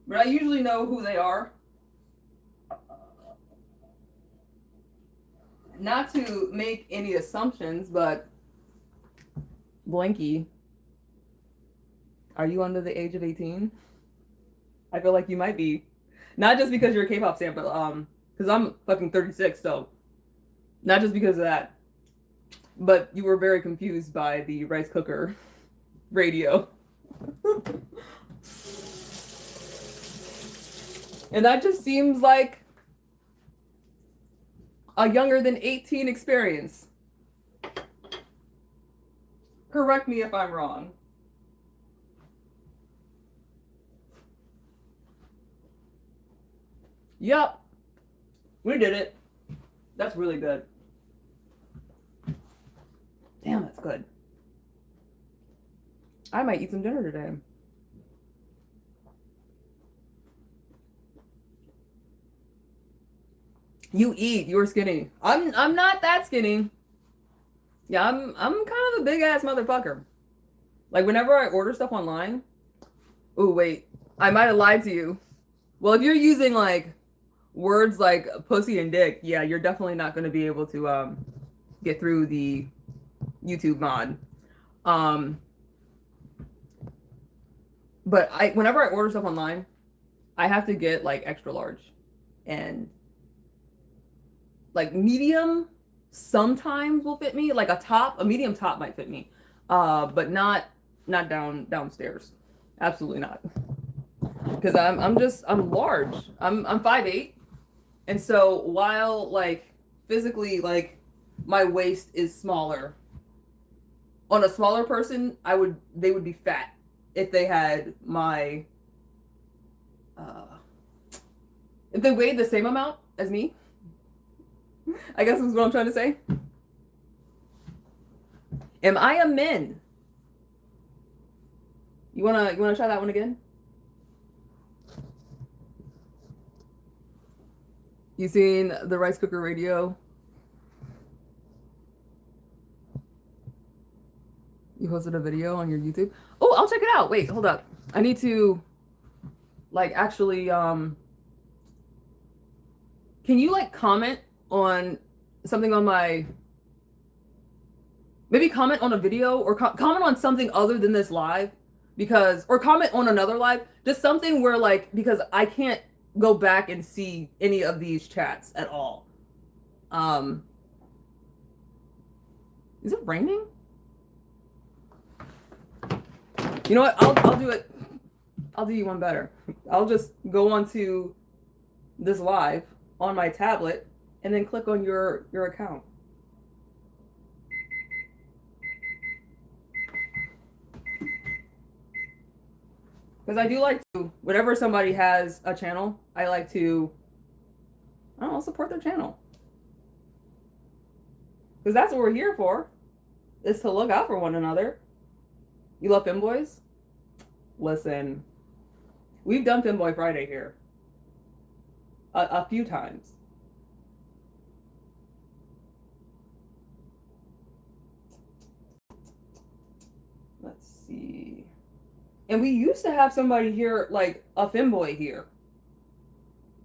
But I usually know who they are. Not to make any assumptions, but Blanky, are you under the age of 18? I feel like you might be. Not just because you're a K-pop fan, but because I'm fucking 36, so not just because of that. But you were very confused by the rice cooker radio. And that just seems like a younger than 18 experience. Correct me if I'm wrong. Yup. We did it. That's really good. Damn, that's good. I might eat some dinner today. You eat. You're skinny. I'm not that skinny. Yeah, I'm kind of a big ass motherfucker. Like whenever I order stuff online. Oh wait, I might have lied to you. Well, if you're using like words like pussy and dick, yeah, you're definitely not going to be able to get through the YouTube mod. But whenever I order stuff online, I have to get like extra large, and like medium sometimes will fit me. Like a medium top might fit me, but not downstairs. Absolutely not. Because I'm large. I'm 5'8", and so while like physically like my waist is smaller, on a smaller person they would be fat if they had my if they weighed the same amount as me. I guess is what I'm trying to say. Am I a min? You wanna try that one again? You seen the rice cooker radio? You posted a video on your YouTube? Oh, I'll check it out. Wait, hold up. I need to like actually can you like comment on something on my, maybe comment on a video or comment on something other than this live, because, or comment on another live, just something where like, because I can't go back and see any of these chats at all. Is it raining? You know what? I'll do it. I'll do you one better. I'll just go onto this live on my tablet and then click on your account. Because I do like to, whenever somebody has a channel, I like to, I don't know, support their channel. Because that's what we're here for, is to look out for one another. You love Femboys? Listen, we've done Femboy Friday here a few times. Let's see. And we used to have somebody here, like a Femboy here.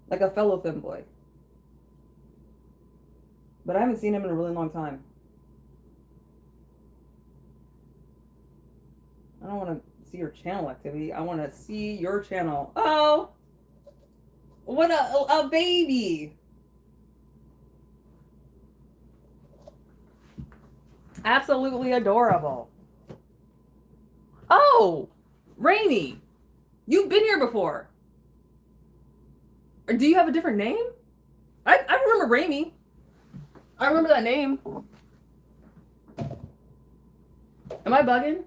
Like a fellow Femboy. But I haven't seen him in a really long time. I don't want to see your channel activity. I want to see your channel. Oh! What a baby! Absolutely adorable. Oh! Rainy! You've been here before. Or do you have a different name? I remember Rainy. I remember that name. Am I bugging?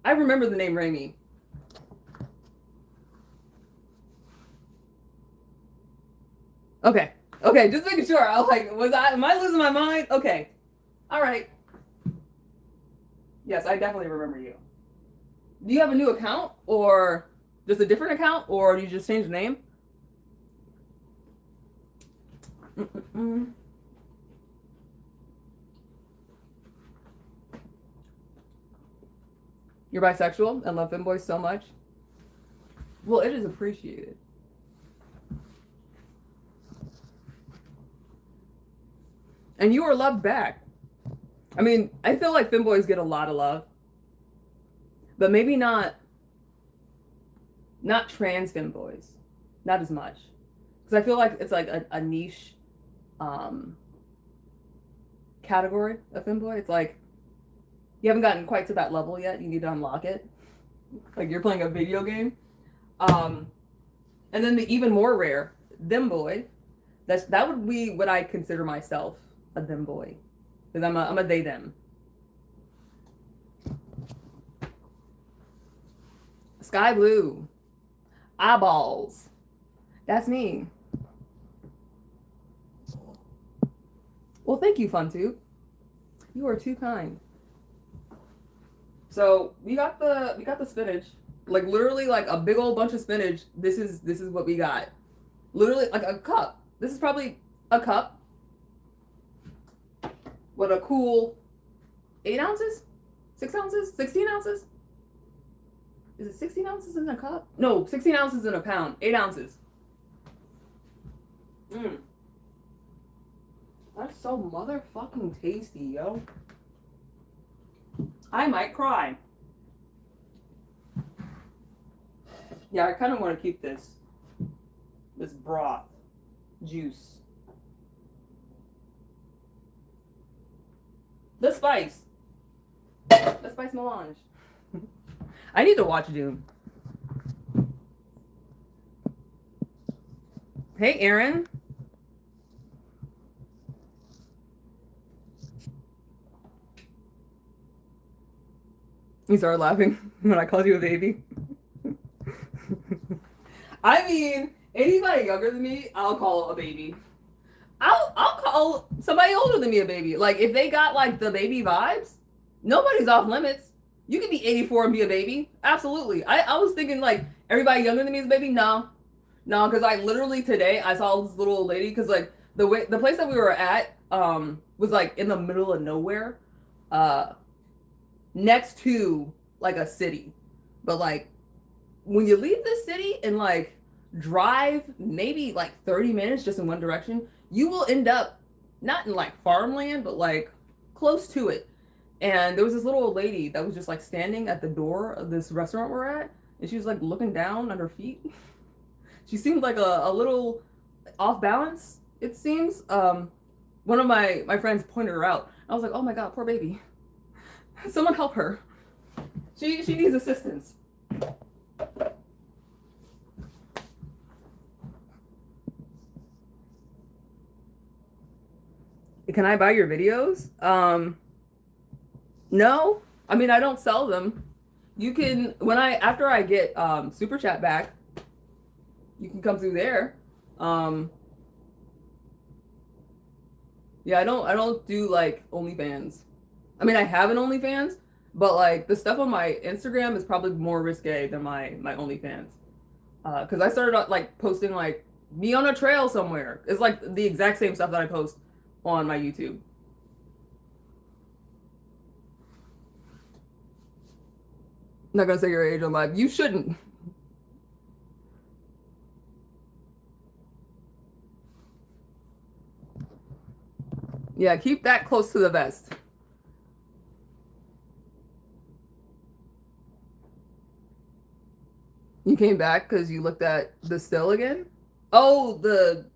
I remember the name Raimi. Okay. Okay, just making sure. I was like, am I losing my mind? Okay. All right. Yes, I definitely remember you. Do you have a new account or just a different account, or do you just change the name? You're bisexual and love Femboys so much? Well, it is appreciated. And you are loved back. I mean, I feel like Femboys get a lot of love. But maybe not trans Femboys. Not as much. Because I feel like it's like a niche category of Femboy. It's like, you haven't gotten quite to that level yet. You need to unlock it. Like you're playing a video game. And then the even more rare, them boy. That would be what I consider myself, a them boy. Because I'm a they them. Sky blue. Eyeballs. That's me. Well, thank you, FunTube. You are too kind. So we got the spinach, like literally like a big old bunch of spinach. This is what we got, literally like a cup. This is probably a cup. What a cool 8 ounces, 6 ounces, 16 ounces. Is it 16 ounces in a cup? No, 16 ounces in a pound. 8 ounces. That's so motherfucking tasty, yo. I might cry. Yeah, I kind of want to keep this broth juice. The spice melange. I need to watch Doom. Hey, Aaron. You started laughing when I called you a baby. I mean, anybody younger than me, I'll call a baby. I'll call somebody older than me a baby. Like, if they got, like, the baby vibes, nobody's off limits. You could be 84 and be a baby. Absolutely. I was thinking, like, everybody younger than me is a baby. No, because I literally today, I saw this little old lady, because, like, the place that we were at was, like, in the middle of nowhere. Next to like a city, but like when you leave this city and like drive maybe like 30 minutes just in one direction, you will end up not in like farmland, but like close to it. And there was this little old lady that was just like standing at the door of this restaurant we're at, and she was like looking down at her feet. She seemed like a little off balance, it seems. One of my friends pointed her out. I was like, oh my god, poor baby. Someone help her. She needs assistance. Can I buy your videos? No. I mean, I don't sell them. You can after I get super chat back, you can come through there. Yeah, I don't do like OnlyFans. I mean, I have an OnlyFans, but like the stuff on my Instagram is probably more risque than my OnlyFans. Because I started like posting like me on a trail somewhere. It's like the exact same stuff that I post on my YouTube. I'm not gonna say your age on live. You shouldn't. Yeah, keep that close to the vest. You came back because you looked at the still again? Oh, the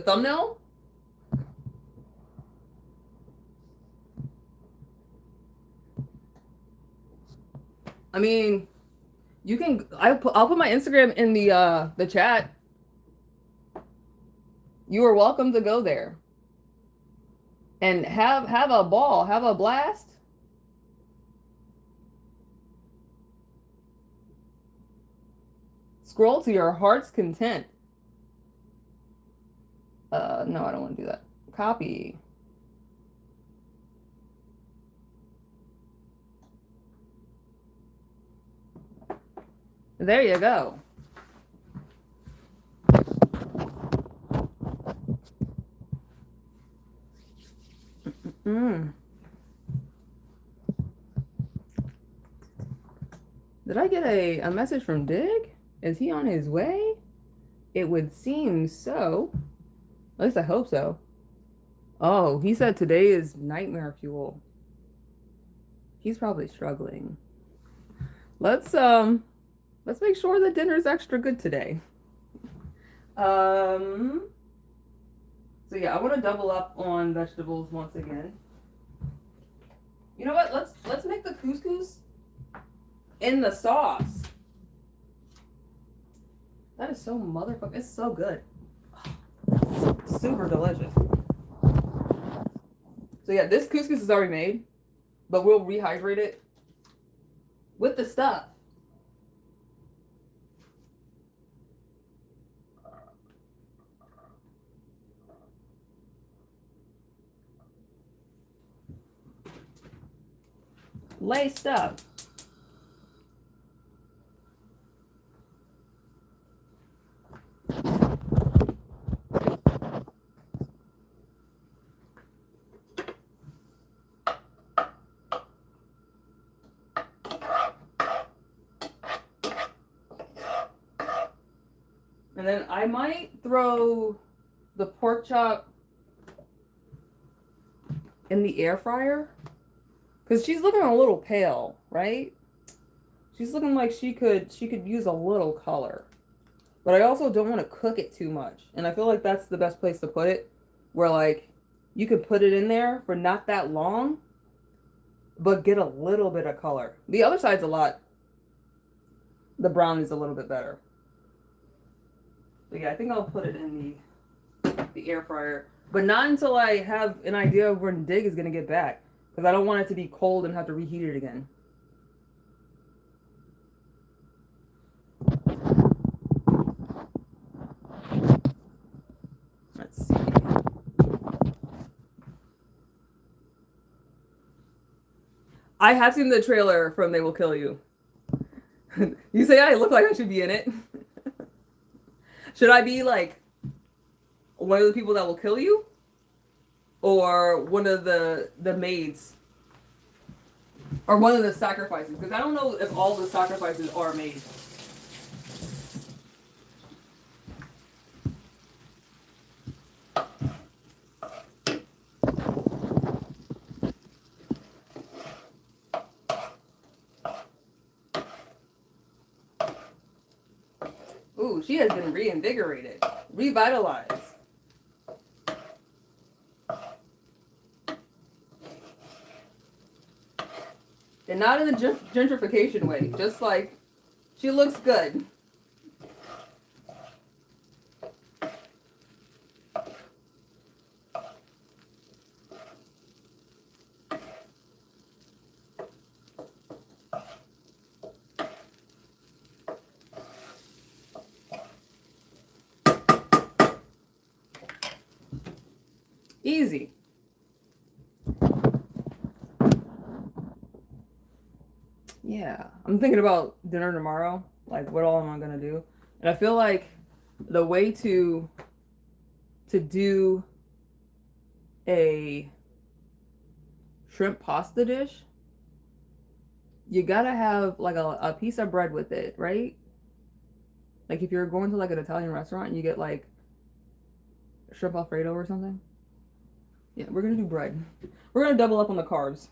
thumbnail? I mean, you can I'll put my Instagram in the chat. You are welcome to go there. And have a ball, have a blast. Scroll to your heart's content. No, I don't want to do that. Copy. There you go. Did I get a message from Dig? Is he on his way? It would seem so. At least I hope so. Oh, he said today is nightmare fuel. He's probably struggling. Let's make sure the dinner's extra good today. So yeah, I want to double up on vegetables once again. You know what? Let's make the couscous in the sauce. That is so motherfucking. It's so good. Super delicious. So yeah, this couscous is already made, but we'll rehydrate it with the stuff. Laced up. And then I might throw the pork chop in the air fryer. Because she's looking a little pale, right? She's looking like she could use a little color. But I also don't want to cook it too much. And I feel like that's the best place to put it. Where like you could put it in there for not that long, but get a little bit of color. The other side's the brown is a little bit better. But yeah, I think I'll put it in the air fryer. But not until I have an idea of when Dig is going to get back. Because I don't want it to be cold and have to reheat it again. Let's see. I have seen the trailer from They Will Kill You. You say I look like I should be in it. Should I be like one of the people that will kill you? Or one of the maids? Or one of the sacrifices? Because I don't know if all the sacrifices are made. she has been reinvigorated, revitalized. And not in the gentrification way, just like she looks good. Easy. Yeah, I'm thinking about dinner tomorrow. Like, what all am I gonna do? And I feel like the way to do a shrimp pasta dish, you gotta have like a piece of bread with it, right? Like if you're going to like an Italian restaurant and you get like shrimp Alfredo or something. Yeah, we're gonna do bread. We're gonna double up on the carbs.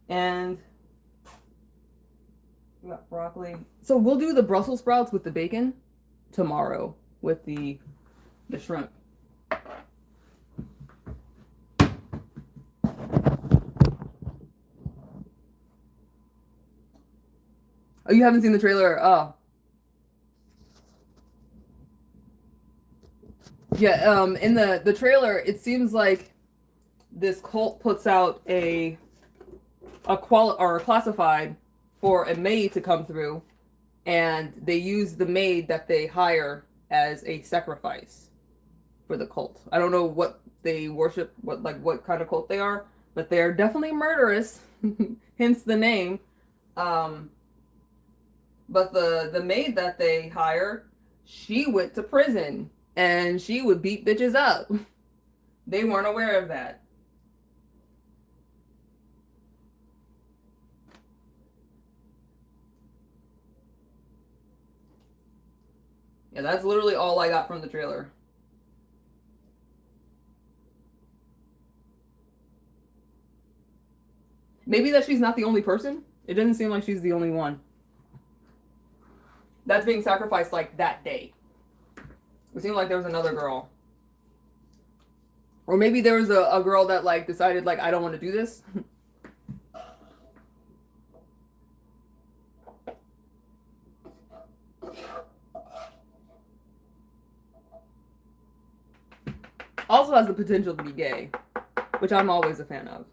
And we got broccoli. So we'll do the Brussels sprouts with the bacon tomorrow with the shrimp. Oh, you haven't seen the trailer? Oh. Yeah, in the trailer, it seems like this cult puts out a classified for a maid to come through, and they use the maid that they hire as a sacrifice for the cult. I don't know what they worship, what kind of cult they are, but they are definitely murderous, hence the name. But the maid that they hire, she went to prison and she would beat bitches up. They weren't aware of that. Yeah, that's literally all I got from the trailer. Maybe that she's not the only person. It doesn't seem like she's the only one that's being sacrificed like that day. It seemed like there was another girl. Or maybe there was a girl that like decided like I don't want to do this. Also has the potential to be gay, which I'm always a fan of.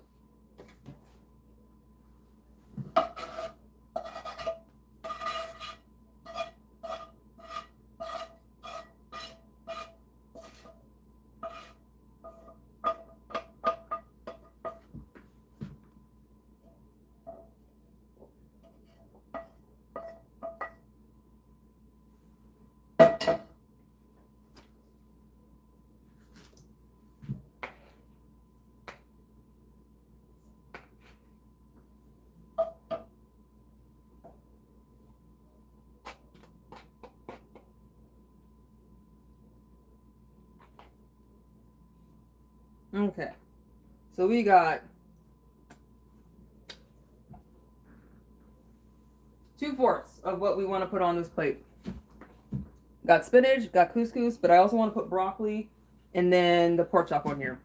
Okay, so we got 2/4 of what we want to put on this plate. Got spinach, got couscous, but I also want to put broccoli and then the pork chop on here.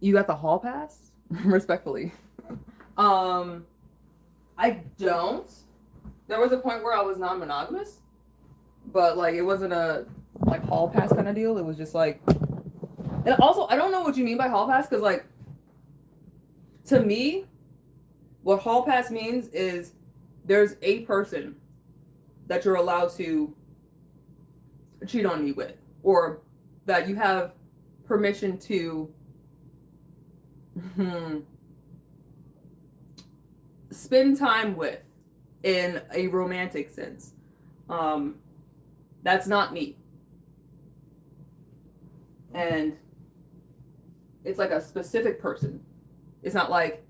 You got the hall pass? Respectfully. I don't. There was a point where I was non-monogamous, but like it wasn't a like hall pass kind of deal. It was just like, and also I don't know what you mean by hall pass because like to me, what hall pass means is there's a person that you're allowed to cheat on me with, or that you have permission to spend time with in a romantic sense. That's not me. And it's like a specific person. It's not like,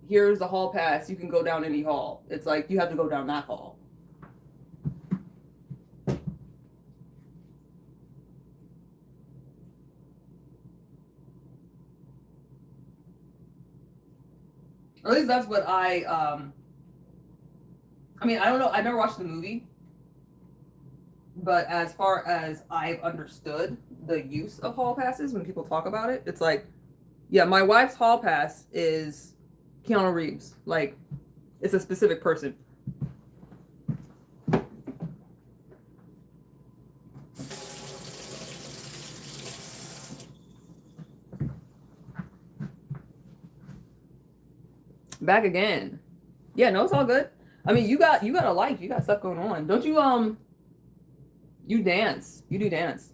here's the hall pass, you can go down any hall. It's like, you have to go down that hall. Or at least that's what I mean, I don't know. I never watched the movie, but as far as I've understood the use of hall passes when people talk about it, it's like, yeah, my wife's hall pass is Keanu Reeves. Like, it's a specific person. Back again. Yeah, no, it's all good. I mean, you got a life. You got stuff going on. Don't you you dance. You do dance.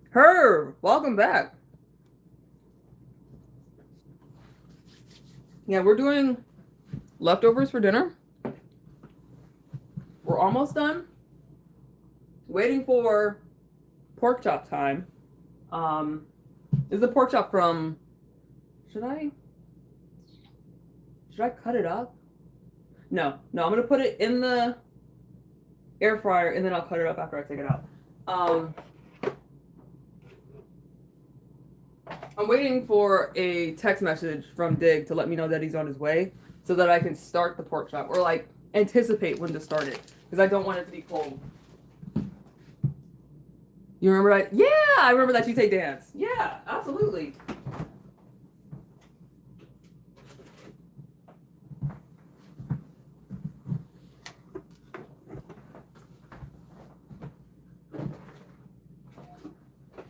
Herb, welcome back. Yeah, we're doing leftovers for dinner. We're almost done. Waiting for pork chop time. This is a pork chop from, should I cut it up? No, I'm gonna put it in the air fryer and then I'll cut it up after I take it out. I'm waiting for a text message from Dig to let me know that he's on his way so that I can start the pork chop or like anticipate when to start it because I don't want it to be cold. You remember that? Yeah, I remember that you take dance. Yeah, absolutely.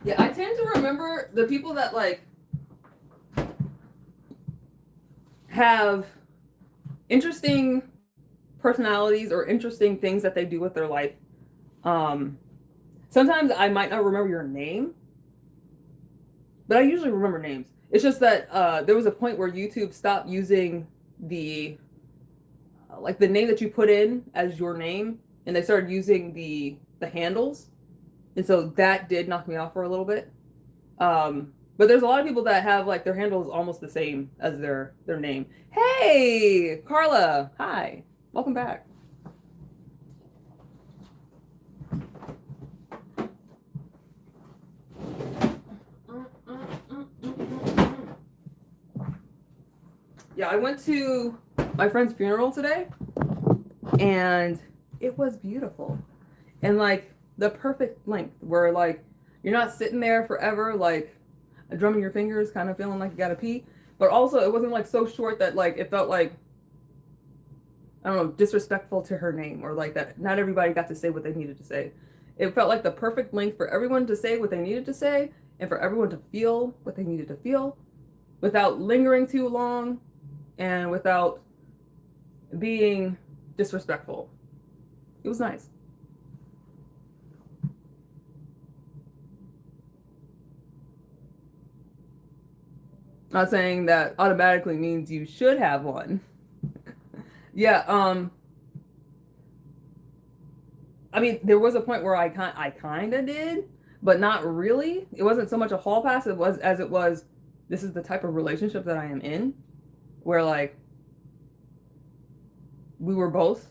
Yeah, I tend to remember the people that like have interesting personalities or interesting things that they do with their life. Sometimes I might not remember your name, but I usually remember names. It's just that there was a point where YouTube stopped using the like the name that you put in as your name, and they started using the handles, and so that did knock me off for a little bit. But there's a lot of people that have like their handles almost the same as their name. Hey, Carla, hi, welcome back. Yeah, I went to my friend's funeral today, and it was beautiful, and like the perfect length where like you're not sitting there forever like drumming your fingers, kind of feeling like you gotta pee, but also it wasn't like so short that like it felt like I don't know disrespectful to her name or like that. Not everybody got to say what they needed to say. It felt like the perfect length for everyone to say what they needed to say and for everyone to feel what they needed to feel without lingering too long and without being disrespectful. It was nice. Not saying that automatically means you should have one. Yeah, I mean, there was a point where I kind of did, but not really. It wasn't so much a hall pass it was this is the type of relationship that I am in where like we were both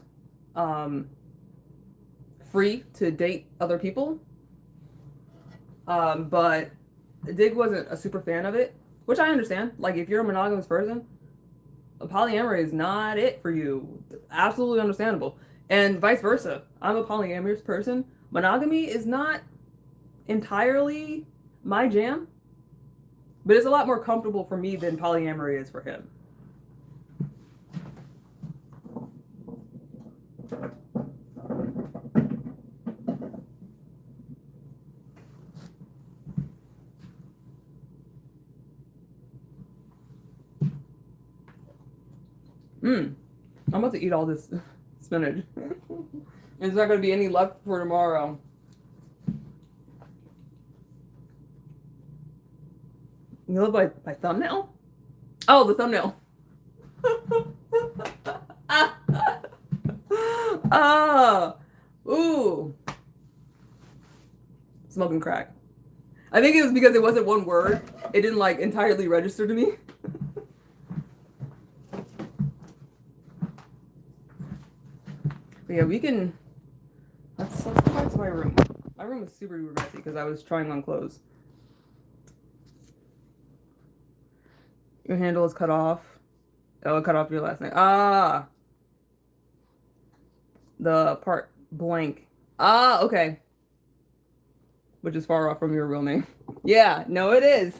free to date other people. But Dig wasn't a super fan of it, which I understand. Like if you're a monogamous person, polyamory is not it for you. Absolutely understandable. And vice versa. I'm a polyamorous person. Monogamy is not entirely my jam, but it's a lot more comfortable for me than polyamory is for him. I'm about to eat all this spinach. There's not going to be any left for tomorrow. You know my thumbnail? Oh, the thumbnail. Ah, ooh. Smoking crack. I think it was because it wasn't one word. It didn't like entirely register to me. But yeah, we can. Let's go back to my room. My room is super duper messy because I was trying on clothes. Your handle is cut off. Oh, it cut off your last name. Ah, the part blank. Ah, okay. Which is far off from your real name. Yeah, no, it is.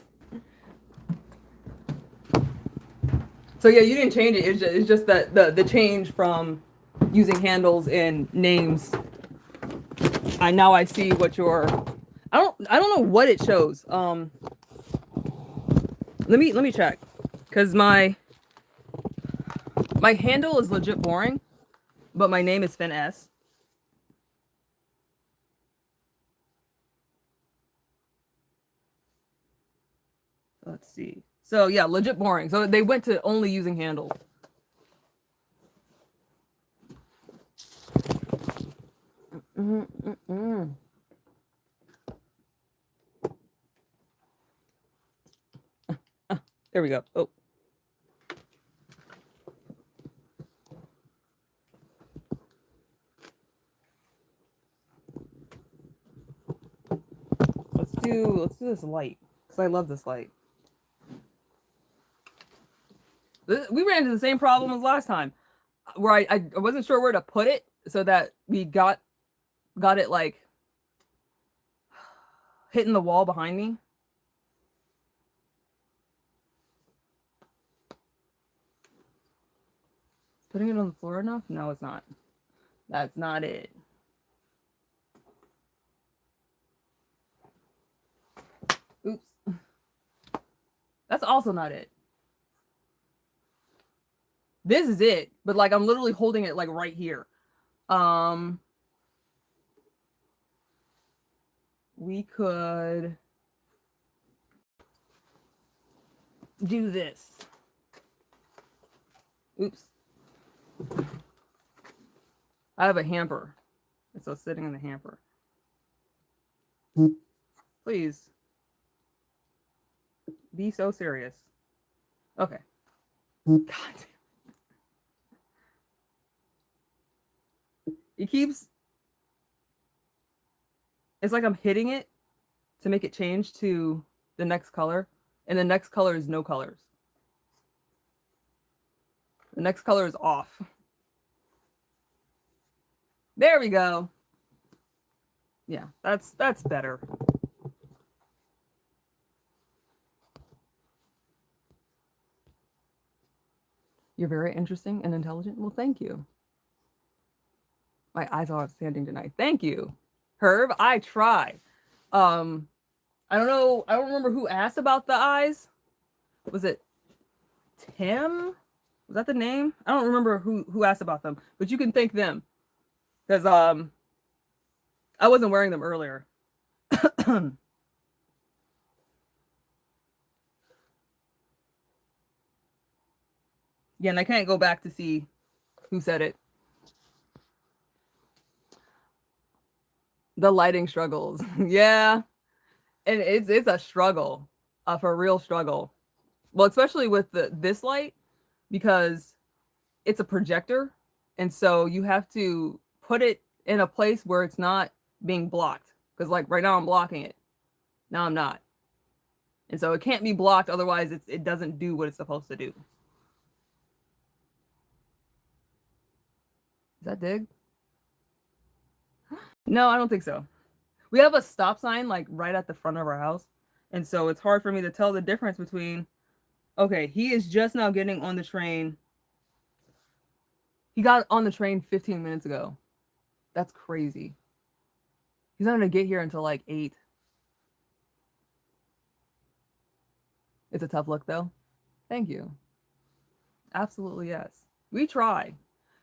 So yeah, you didn't change it. It's just that the change from using handles in names. I see what your. I don't know what it shows. Let me check, cause my handle is legit boring, but my name is Finn S. Let's see. So yeah, legit boring. So they went to only using handles. There we go. Oh. Let's do this light, because I love this light. We ran into the same problem as last time, where I wasn't sure where to put it so that we got it like hitting the wall behind me. Putting it on the floor enough? No, it's not. That's not it. Oops. That's also not it. This is it, but like I'm literally holding it like right here. We could do this. Oops. I have a hamper. It's so sitting in the hamper. Please. Be so serious. Okay. God. It keeps. It's like I'm hitting it to make it change to the next color. And the next color is no colors. The next color is off. There we go. Yeah, that's better. You're very interesting and intelligent. Well, thank you. My eyes are outstanding tonight. Thank you. Herb, I try. I don't know. I don't remember who asked about the eyes. Was it Tim? Was that the name? I don't remember who asked about them, but you can thank them. Because I wasn't wearing them earlier. Yeah, and I can't go back to see who said it. The lighting struggles. Yeah. And it's a struggle. For a real struggle. Well, especially with this light, because it's a projector, and so you have to put it in a place where it's not being blocked. Because like right now I'm blocking it. Now I'm not. And so it can't be blocked, otherwise it doesn't do what it's supposed to do. Is that dig? No, I don't think so. We have a stop sign like right at the front of our house. And so it's hard for me to tell the difference between, okay, he is just now getting on the train. He got on the train 15 minutes ago. That's crazy. He's not going to get here until like 8. It's a tough look though. Thank you. Absolutely, yes. We try.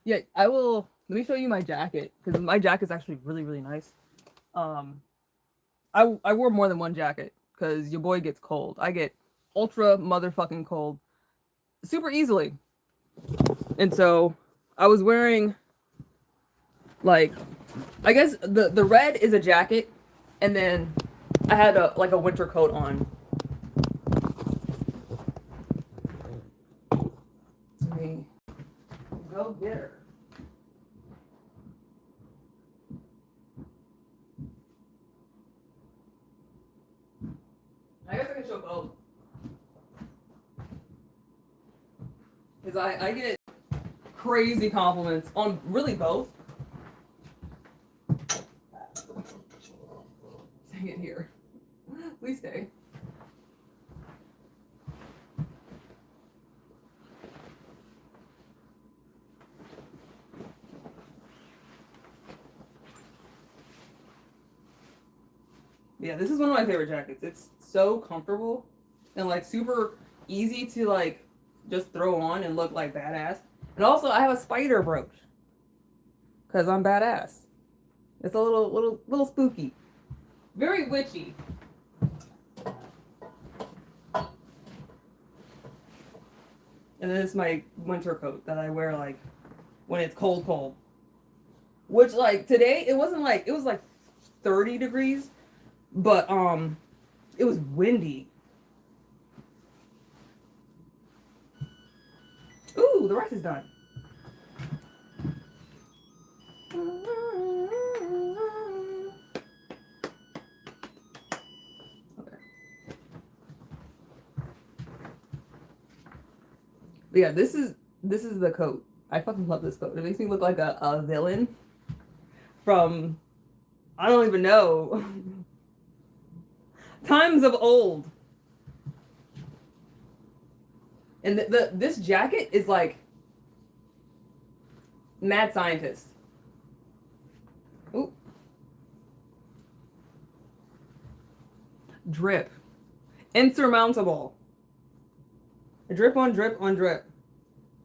Yeah, I will. Let me show you my jacket, because my jacket is actually really, really nice. I wore more than one jacket because your boy gets cold. I get ultra motherfucking cold super easily. And so I was wearing, like, I guess the red is a jacket, and then I had a winter coat on. Let me go get her. I guess I can show both. Because I get crazy compliments on really both. Dang it here. Please stay. Yeah, this is one of my favorite jackets. It's so comfortable and like super easy to like just throw on and look like badass. And also I have a spider brooch because I'm badass. It's a little spooky. Very witchy. And then it's my winter coat that I wear like when it's cold. Which like today it wasn't like it was like 30 degrees, but it was windy. Ooh, the rice is done. Okay. But yeah, this is the coat. I fucking love this coat. It makes me look like a villain from I don't even know. Times of old. And this jacket is like mad scientist. Ooh. Drip. Insurmountable. Drip on drip on drip.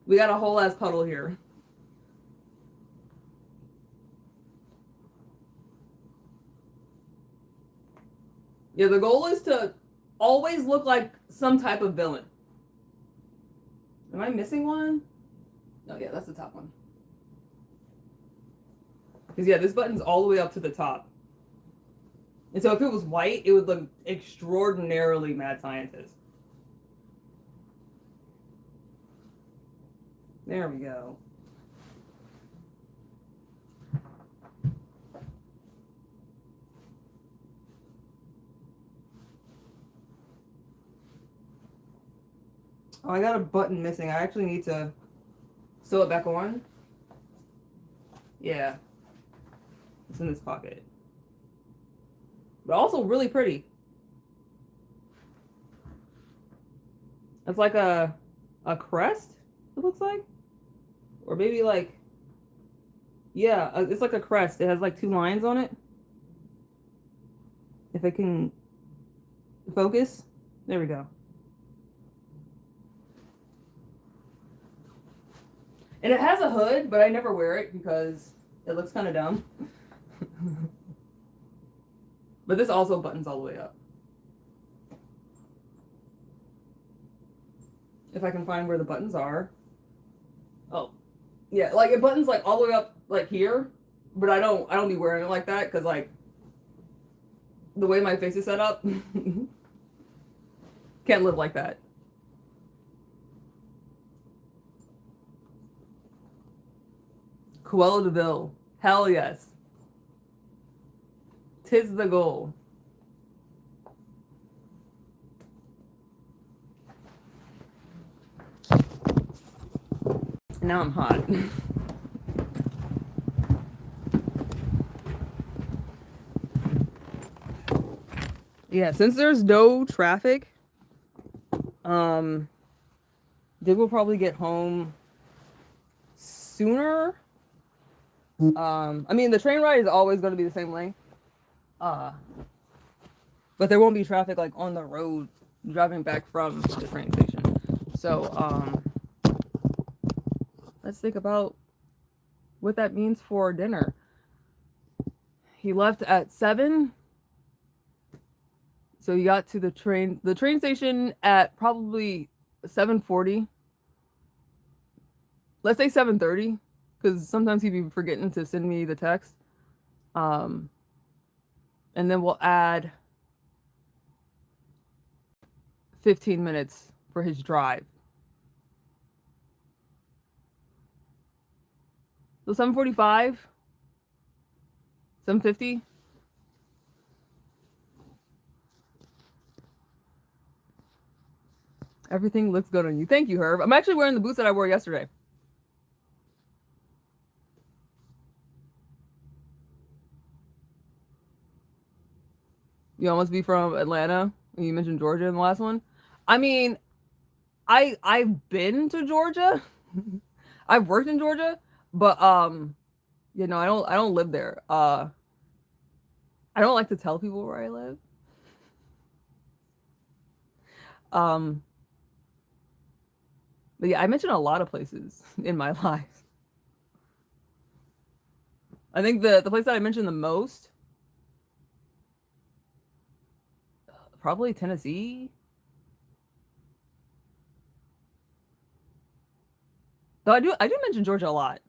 We got a whole ass puddle here. Yeah, the goal is to always look like some type of villain. Am I missing one? No, yeah, that's the top one. Because, yeah, this button's all the way up to the top. And so if it was white, it would look extraordinarily mad scientist. There we go. Oh, I got a button missing. I actually need to sew it back on. Yeah. It's in this pocket. But also really pretty. It's like a crest, it looks like. Or maybe like, yeah, it's like a crest. It has like 2 lines on it. If I can focus. There we go. And it has a hood, but I never wear it because it looks kind of dumb. But this also buttons all the way up. If I can find where the buttons are. Oh, yeah, like it buttons like all the way up like here, but I don't be wearing it like that because like the way my face is set up, can't live like that. Cruella de Vil, hell yes. 'Tis the goal. Now I'm hot. Yeah, since there's no traffic, Dig will probably get home sooner. I mean, the train ride is always going to be the same length. But there won't be traffic like on the road driving back from the train station. So, let's think about what that means for dinner. He left at 7. So he got to the train station at probably 7:40. Let's say 7:30, because sometimes he'd be forgetting to send me the text. And then we'll add 15 minutes for his drive. So 7:45, 7:50. Everything looks good on you. Thank you, Herb. I'm actually wearing the boots that I wore yesterday. You all must be from Atlanta. You mentioned Georgia in the last one. I mean, I've been to Georgia. I've worked in Georgia, but I don't live there. I don't like to tell people where I live. Um, but yeah, I mentioned a lot of places in my life. I think the place that I mentioned the most, probably Tennessee. Though I do mention Georgia a lot.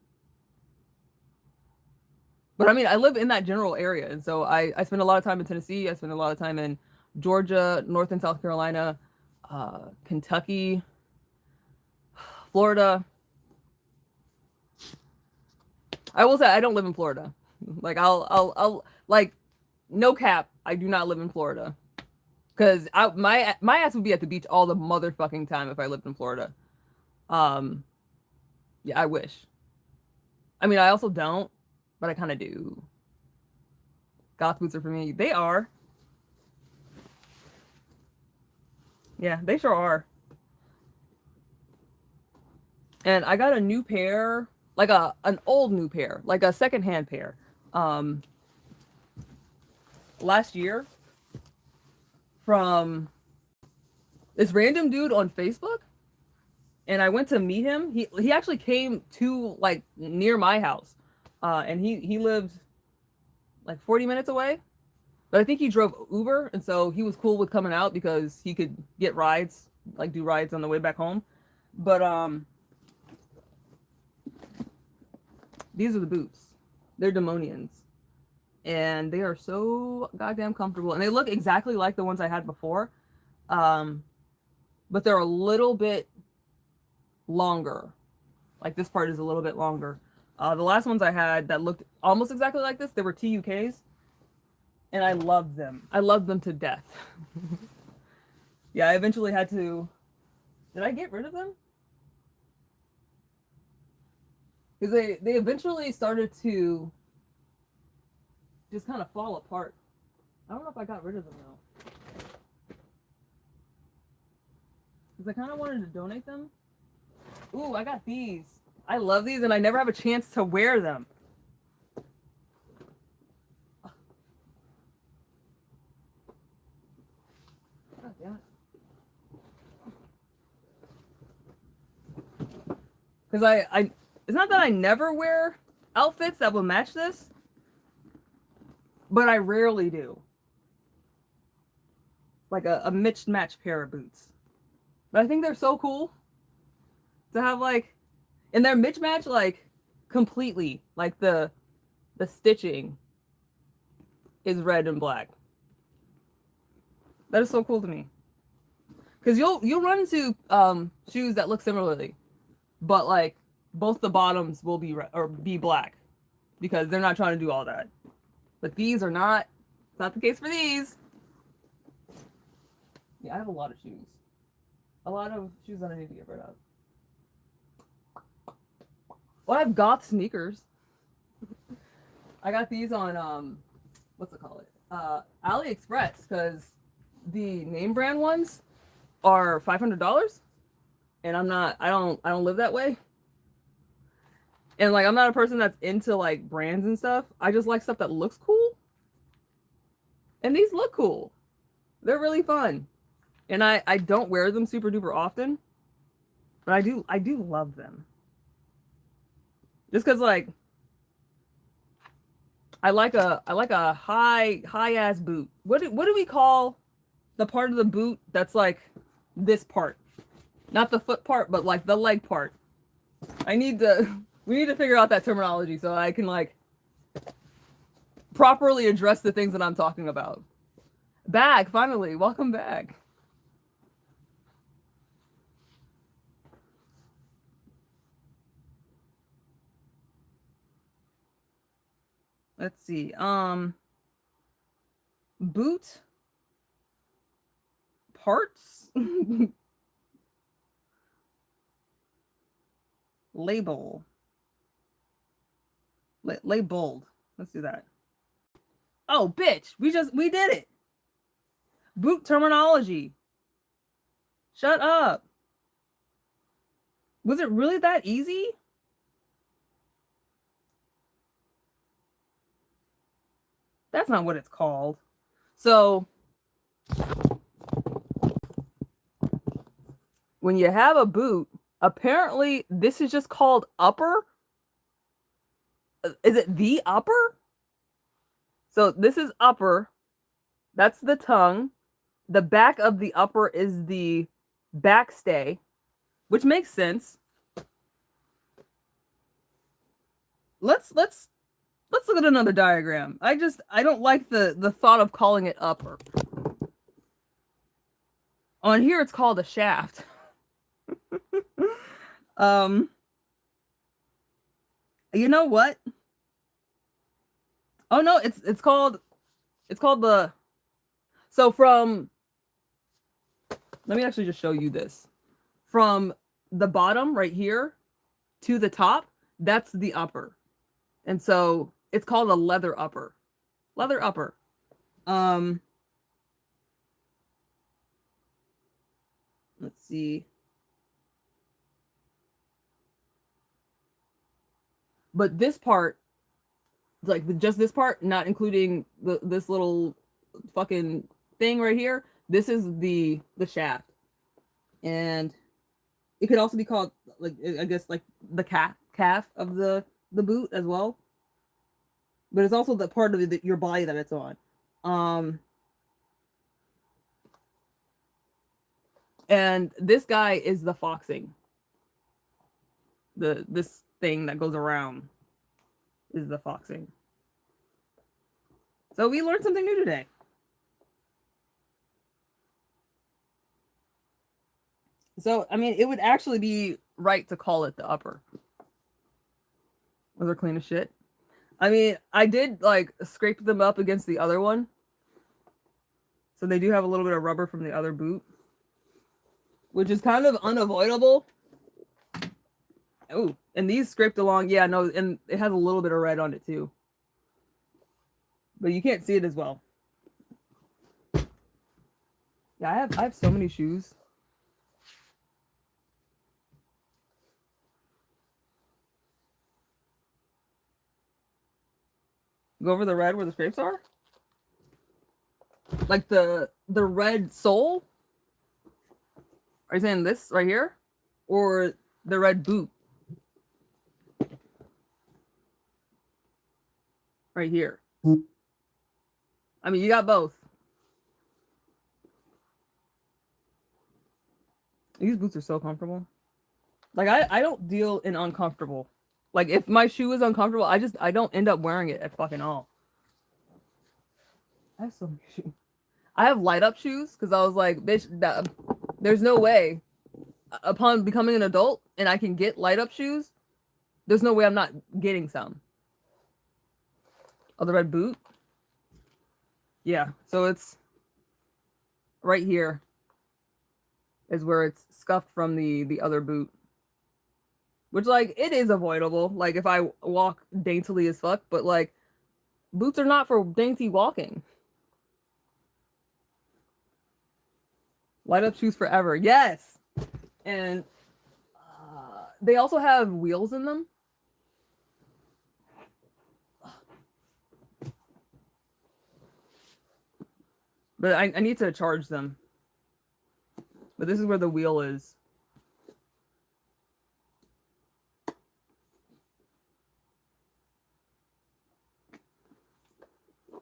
But I mean, I live in that general area, and so I spend a lot of time in Tennessee. I spend a lot of time in Georgia, North and South Carolina, Kentucky, Florida. I will say I don't live in Florida. Like I'll like no cap. I do not live in Florida because my ass would be at the beach all the motherfucking time if I lived in Florida. Um, yeah, I wish. I mean, I also don't, but I kind of do. Goth boots are for me. They are. Yeah, they sure are. And I got a new pair, like a an old new pair, like a secondhand pair, um, last year from this random dude on Facebook. And I went to meet him. He actually came to like near my house, and he lived like 40 minutes away. But I think he drove Uber, and so he was cool with coming out because he could get rides, like do rides on the way back home. But these are the boots. They're Demonians, and they are so goddamn comfortable, and they look exactly like the ones I had before. Um, but they're a little bit longer. Like this part is a little bit longer. The last ones I had that looked almost exactly like this, they were TUKs, and I loved them. I loved them to death. Yeah, I eventually had to. Did I get rid of them? Because they eventually started to just kind of fall apart. I don't know if I got rid of them though, because I kind of wanted to donate them. Ooh, I got these. I love these, and I never have a chance to wear them. God damn it. Because it's not that I never wear outfits that will match this, but I rarely do. Like a mixed match pair of boots. But I think they're so cool to have like, and they're mixed match like completely. Like the stitching is red and black. That is so cool to me. Because you'll run into shoes that look similarly, but like both the bottoms will be red or be black because they're not trying to do all that. But these are not. It's not the case for these. Yeah, I have a lot of shoes. A lot of shoes that I need to get rid of. Well, I have goth sneakers. I got these on what's it called? AliExpress because the name brand ones are $500, and I don't live that way. And like I'm not a person that's into like brands and stuff. I just like stuff that looks cool. And these look cool. They're really fun. And I don't wear them super duper often, but I do love them. Just cuz like I like a high ass boot. What do we call the part of the boot that's like this part? Not the foot part, but like the leg part. I need to we need to figure out that terminology so I can like properly address the things that I'm talking about. Back, finally. Welcome back. Let's see. Boot parts. Label. Labeled. Let's do that. Oh, bitch. We did it. Boot terminology. Shut up. Was it really that easy? That's not what it's called. So when you have a boot, apparently this is just called upper. Is it the upper? So this is upper. That's the tongue. The back of the upper is the backstay, which makes sense. Let's look at another diagram. I don't like the thought of calling it upper. On here it's called a shaft. You know what? Oh no, it's called the. So from, let me actually just show you this. From the bottom right here to the top, that's the upper. And so it's called a leather upper. Leather upper. Let's see. But this part, like just this part, not including this little fucking thing right here, this is the shaft. And it could also be called, like, I guess, like the calf of the boot as well. But it's also the part of your body that it's on. And this guy is the foxing. This thing that goes around is the foxing. So we learned something new today. So, I mean, it would actually be right to call it the upper. Those are clean as shit. I mean, I did, like, scrape them up against the other one. So they do have a little bit of rubber from the other boot, which is kind of unavoidable. Oh, and these scraped along. Yeah, no, and it has a little bit of red on it, too. But you can't see it as well. Yeah, I have so many shoes. Go over the red where the scrapes are? Like the red sole? Are you saying this right here? Or the red boot? Right here. I mean, you got both. These boots are so comfortable. Like, I don't deal in uncomfortable. Like, if my shoe is uncomfortable, I don't end up wearing it at fucking all. I have so many shoes. I have light up shoes because I was like, bitch, there's no way. Upon becoming an adult and I can get light up shoes, there's no way I'm not getting some. Oh, the red boot? Yeah, so it's right here is where it's scuffed from the other boot. Which, like, it is avoidable, like, if I walk daintily as fuck, but, like, boots are not for dainty walking. Light up shoes forever. Yes! And they also have wheels in them. But I need to charge them. But this is where the wheel is.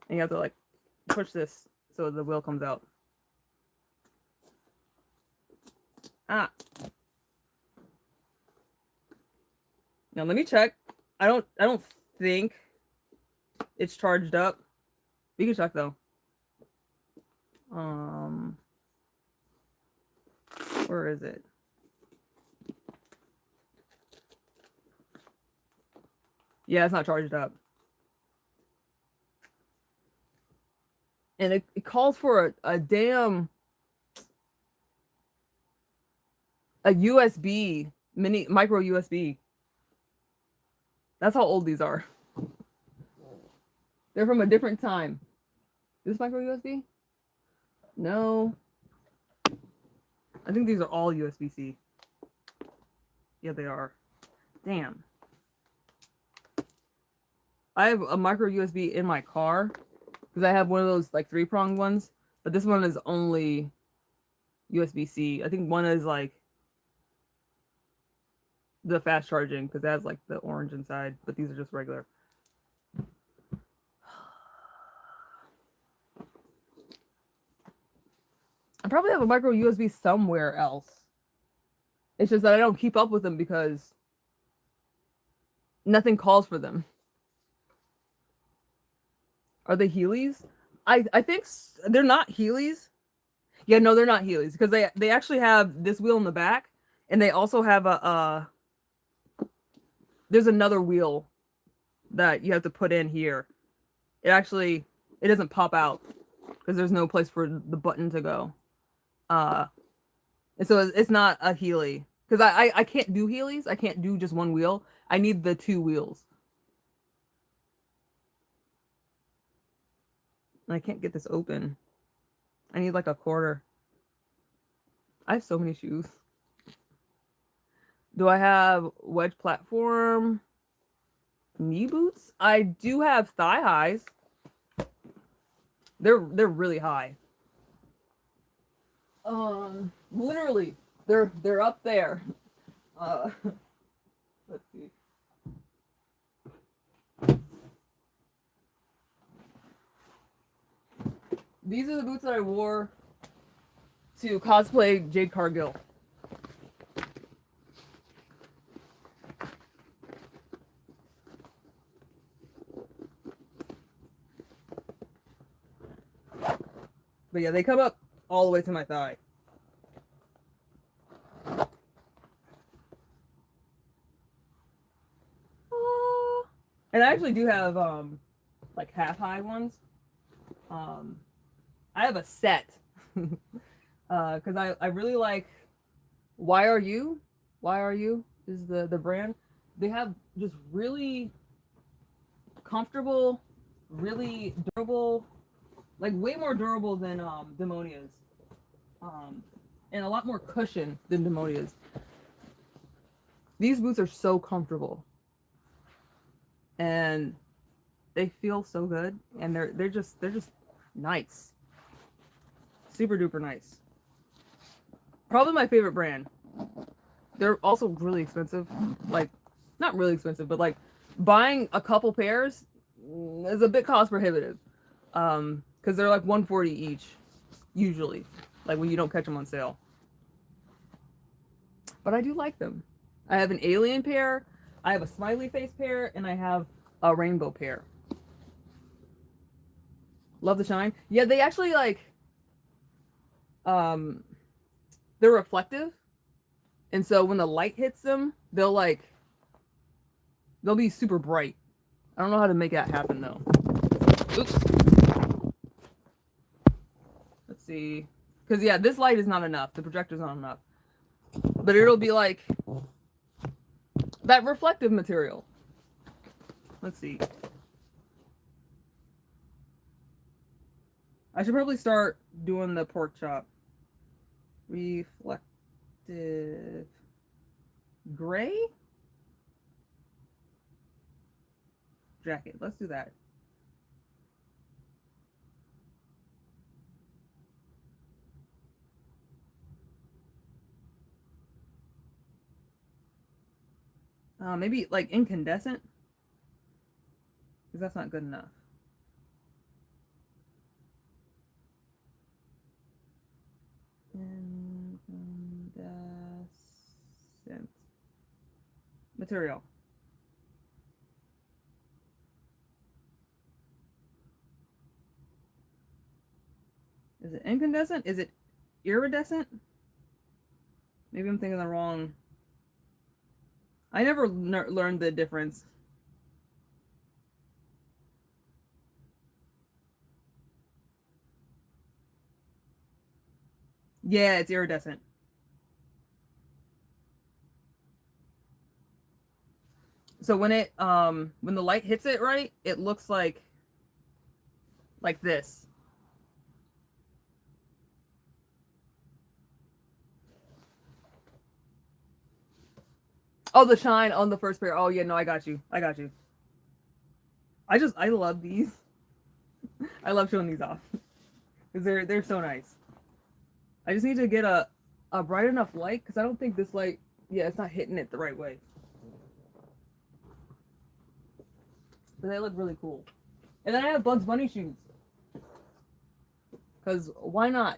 And you have to, like, push this so the wheel comes out. Ah. Now let me check. I don't think it's charged up. We can check though. Where is it? Yeah, it's not charged up. And it calls for a damn USB, micro USB. That's how old these are. They're from a different time. Is this micro USB? No. I think these are all USB-C. Yeah, they are. Damn. I have a micro USB in my car because I have one of those like 3-pronged ones, but this one is only USB-C. I think one is like the fast charging because it has like the orange inside, but these are just regular. I probably have a micro USB somewhere else. It's just that I don't keep up with them because nothing calls for them. Are they Heelys? I think they're not Heelys. Yeah, no, they're not Heelys because they actually have this wheel in the back, and they also have a there's another wheel that you have to put in here. It doesn't pop out because there's no place for the button to go. And so it's not a Heely because I can't do Heelys. I can't do just one wheel. I need the 2 wheels. I can't get this open. I need like a quarter. I have so many shoes. Do I have wedge platform knee boots? I do have thigh highs. They're really high. Literally, they're up there. Let's see. These are the boots that I wore to cosplay Jade Cargill. But yeah, they come up all the way to my thigh. And I actually do have like half high ones. I have a set because I really like Why Are You? Why Are You is the brand. They have just really comfortable, really durable, like way more durable than Demonias, and a lot more cushion than Demonias. These boots are so comfortable, and they feel so good, and they're just nice, super duper nice. Probably my favorite brand. They're also really expensive, like not really expensive, but like buying a couple pairs is a bit cost prohibitive, because they're like $140 each, usually, like when you don't catch them on sale. But I do like them. I have an alien pair, I have a smiley face pair, and I have a rainbow pair. Love the shine. Yeah, they actually like, they're reflective, and so when the light hits them, they'll be super bright. I don't know how to make that happen though. Oops. Let's see. Because yeah, this light is not enough. The projector's not enough. But it'll be like that reflective material. Let's see. I should probably start doing the pork chop. Reflective gray jacket. Let's do that. Maybe like incandescent, because that's not good enough. Incandescent material. Is it incandescent? Is it iridescent? Maybe I'm thinking the wrong. I never learned the difference. Yeah, it's iridescent. So when when the light hits it right, it looks like this. Oh, the shine on the first pair. Oh yeah, no, I got you. I got you. I love these. I love showing these off because they're so nice. I just need to get a bright enough light because I don't think this light, yeah, it's not hitting it the right way. But they look really cool. And then I have Bugs Bunny shoes. Because why not?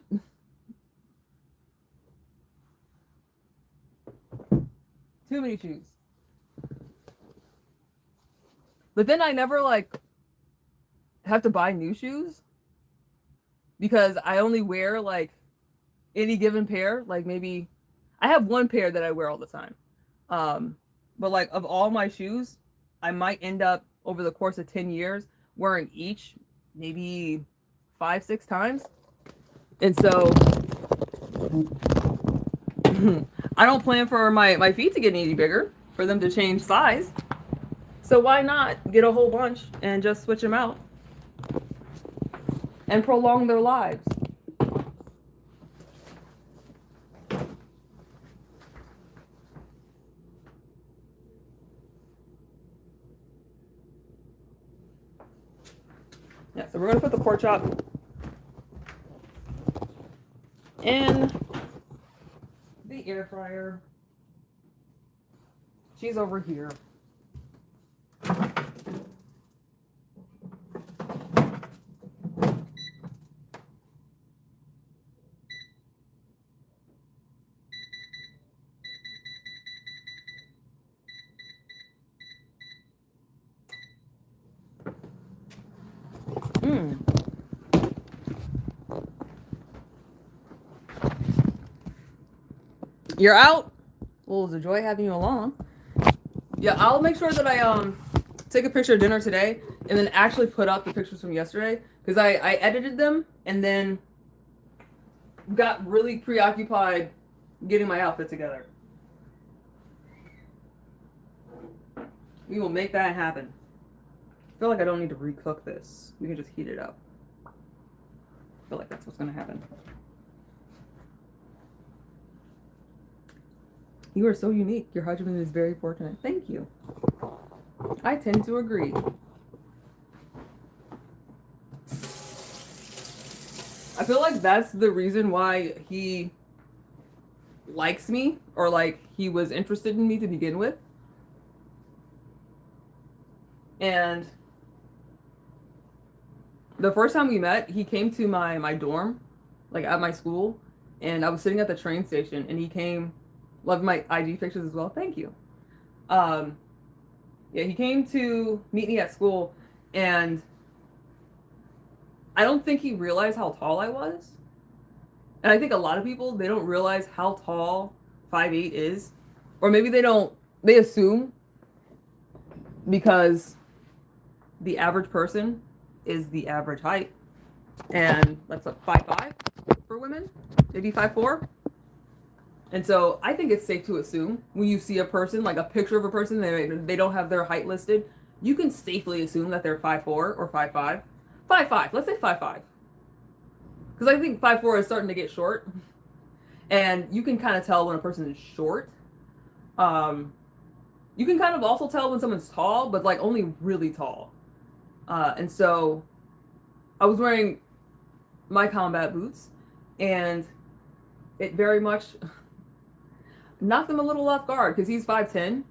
Too many shoes. But then I never like have to buy new shoes because I only wear like any given pair. Like maybe I have one pair that I wear all the time. But like of all my shoes, I might end up over the course of 10 years wearing each maybe 5-6 times. And so I don't plan for my feet to get any bigger, for them to change size. So why not get a whole bunch and just switch them out and prolong their lives? Yeah, so we're going to put the pork chop in the air fryer. She's over here. You're out. Well, it was a joy having you along. Yeah, I'll make sure that I take a picture of dinner today and then actually put up the pictures from yesterday because I edited them and then got really preoccupied getting my outfit together. We will make that happen. I feel like I don't need to recook this. We can just heat it up. I feel like that's what's going to happen. You are so unique. Your husband is very fortunate. Thank you. I tend to agree. I feel like that's the reason why he likes me, or like he was interested in me to begin with. And the first time we met, he came to my dorm, like at my school, and I was sitting at the train station and he came. Love my IG pictures as well. Thank you. Yeah, he came to meet me at school, and I don't think he realized how tall I was. And I think a lot of people, they don't realize how tall 5'8" is. Or maybe they assume because the average person is the average height. And that's a 5'5" for women, maybe 5'4". And so I think it's safe to assume when you see a person, like a picture of a person, they don't have their height listed, you can safely assume that they're 5'4" or 5'5". 5'5", let's say 5'5". Because I think 5'4" is starting to get short. And you can kind of tell when a person is short. You can kind of also tell when someone's tall, but like only really tall. And so I was wearing my combat boots, and it very much knocked him a little off guard because he's 5'10",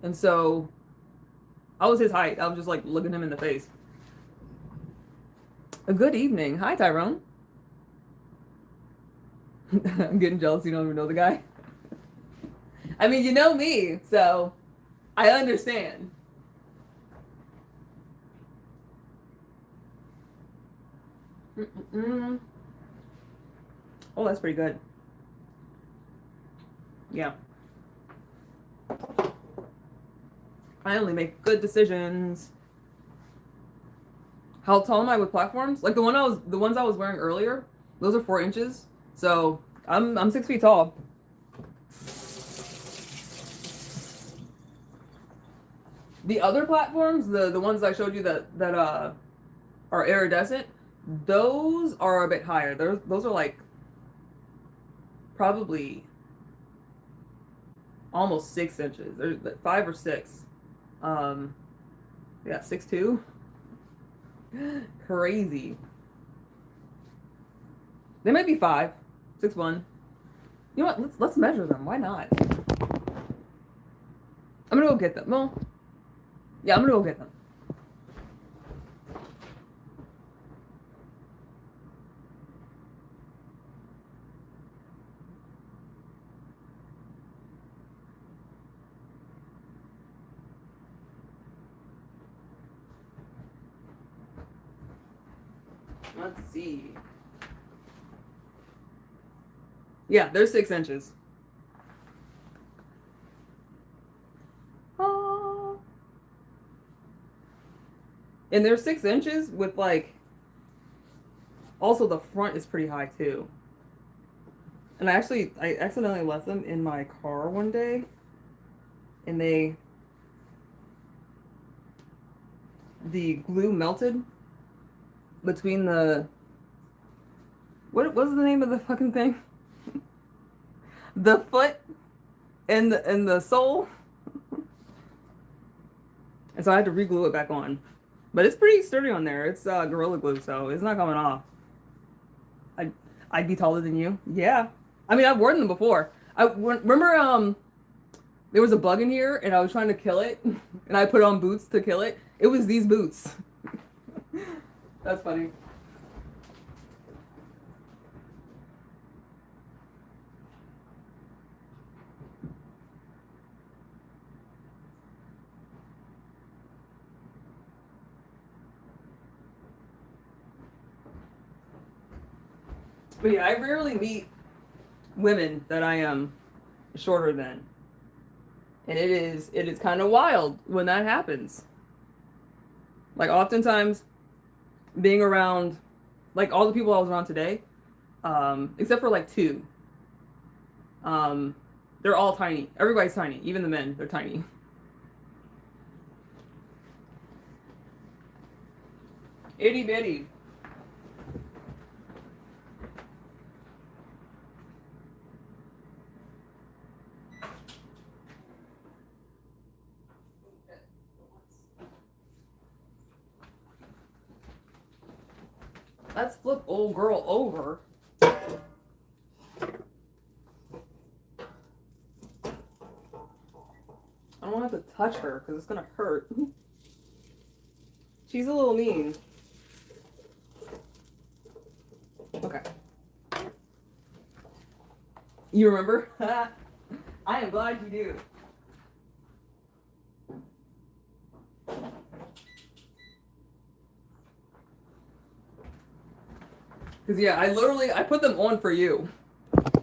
and so I was his height. I was just like looking him in the face. A good evening. Hi, Tyrone. I'm getting jealous. You don't even know the guy. I mean, you know me, so I understand. Oh, that's pretty good. Yeah. I only make good decisions. How tall am I with platforms? Like the ones I was wearing earlier, those are 4 inches. So I'm 6 feet tall. The other platforms, the ones I showed you that are iridescent, those are a bit higher. Those are like probably almost 6 inches. They're like 5 or 6. Um, yeah, 6'2". Crazy. They might be 5, 6'1". You know what? Let's measure them. Why not? I'm gonna go get them. Well, yeah, I'm gonna go get them. Let's see. Yeah, they're 6 inches. Ah. And they're 6 inches with like, also the front is pretty high too. And I accidentally left them in my car one day, and the glue melted between what was the name of the fucking thing? The foot and the sole. And so I had to re-glue it back on. But it's pretty sturdy on there. It's Gorilla Glue, so it's not coming off. I'd be taller than you. Yeah. I mean, I've worn them before. Remember there was a bug in here and I was trying to kill it and I put on boots to kill it. It was these boots. That's funny. But yeah, I rarely meet women that I am shorter than. And it is kind of wild when that happens. Like oftentimes being around like all the people I was around today, except for like 2. They're all tiny. Everybody's tiny. Even the men, they're tiny. Itty bitty. Let's flip old girl over. I don't want to have to touch her because it's going to hurt. She's a little mean. Okay. You remember? I am glad you do. Because, yeah, I put them on for you. Because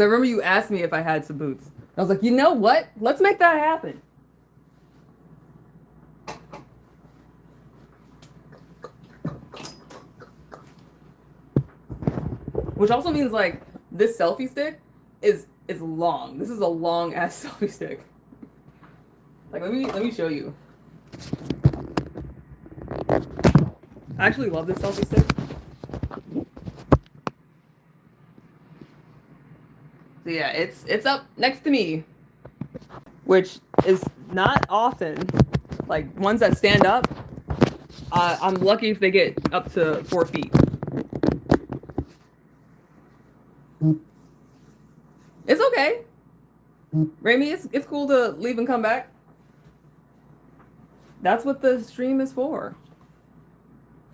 I remember you asked me if I had some boots. I was like, you know what? Let's make that happen. Which also means, like, this selfie stick is long. This is a long-ass selfie stick. Like, let me show you. I actually love this selfie stick. So yeah, it's up next to me, which is not often. Like ones that stand up, I'm lucky if they get up to 4 feet. It's okay, Rami. It's cool to leave and come back. That's what the stream is for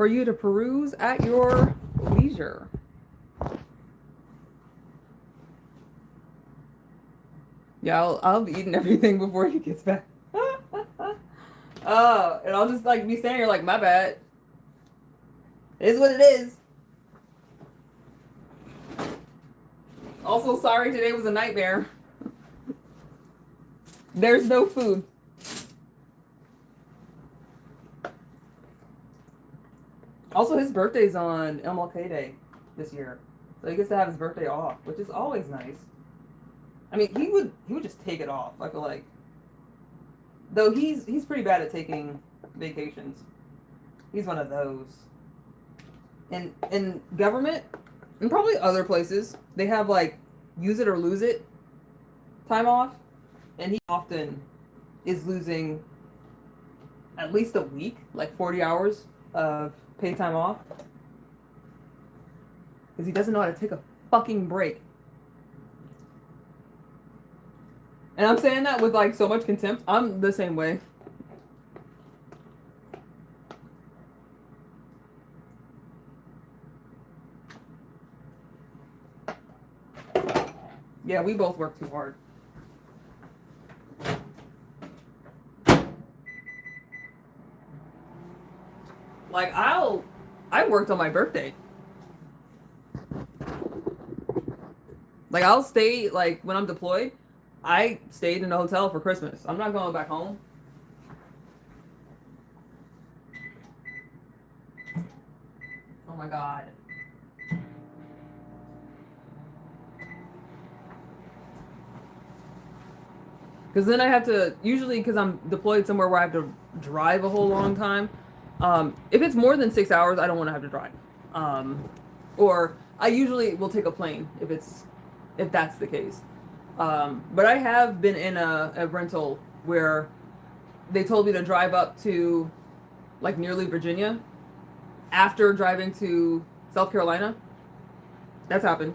you to peruse at your leisure. Yeah, I'll be eating everything before he gets back. Oh, and I'll just like be standing here like, my bad. It is what it is. Also, sorry today was a nightmare. There's no food. Also, his birthday's on MLK Day this year. So he gets to have his birthday off, which is always nice. I mean, he would just take it off, I feel like. Though he's pretty bad at taking vacations. He's one of those. In government, and probably other places, they have like use it or lose it time off, and he often is losing at least a week, like 40 hours of paid time off, because he doesn't know how to take a fucking break. And I'm saying that with like so much contempt. I'm the same way. Yeah, we both work too hard. Like I worked on my birthday. Like I'll stay like when I'm deployed, I stayed in a hotel for Christmas. I'm not going back home. Oh my god. Because then I have to, usually because I'm deployed somewhere where I have to drive a whole long time. If it's more than 6 hours, I don't want to have to drive. Or I usually will take a plane if that's the case. But I have been in a rental where they told me to drive up to like nearly Virginia after driving to South Carolina. That's happened.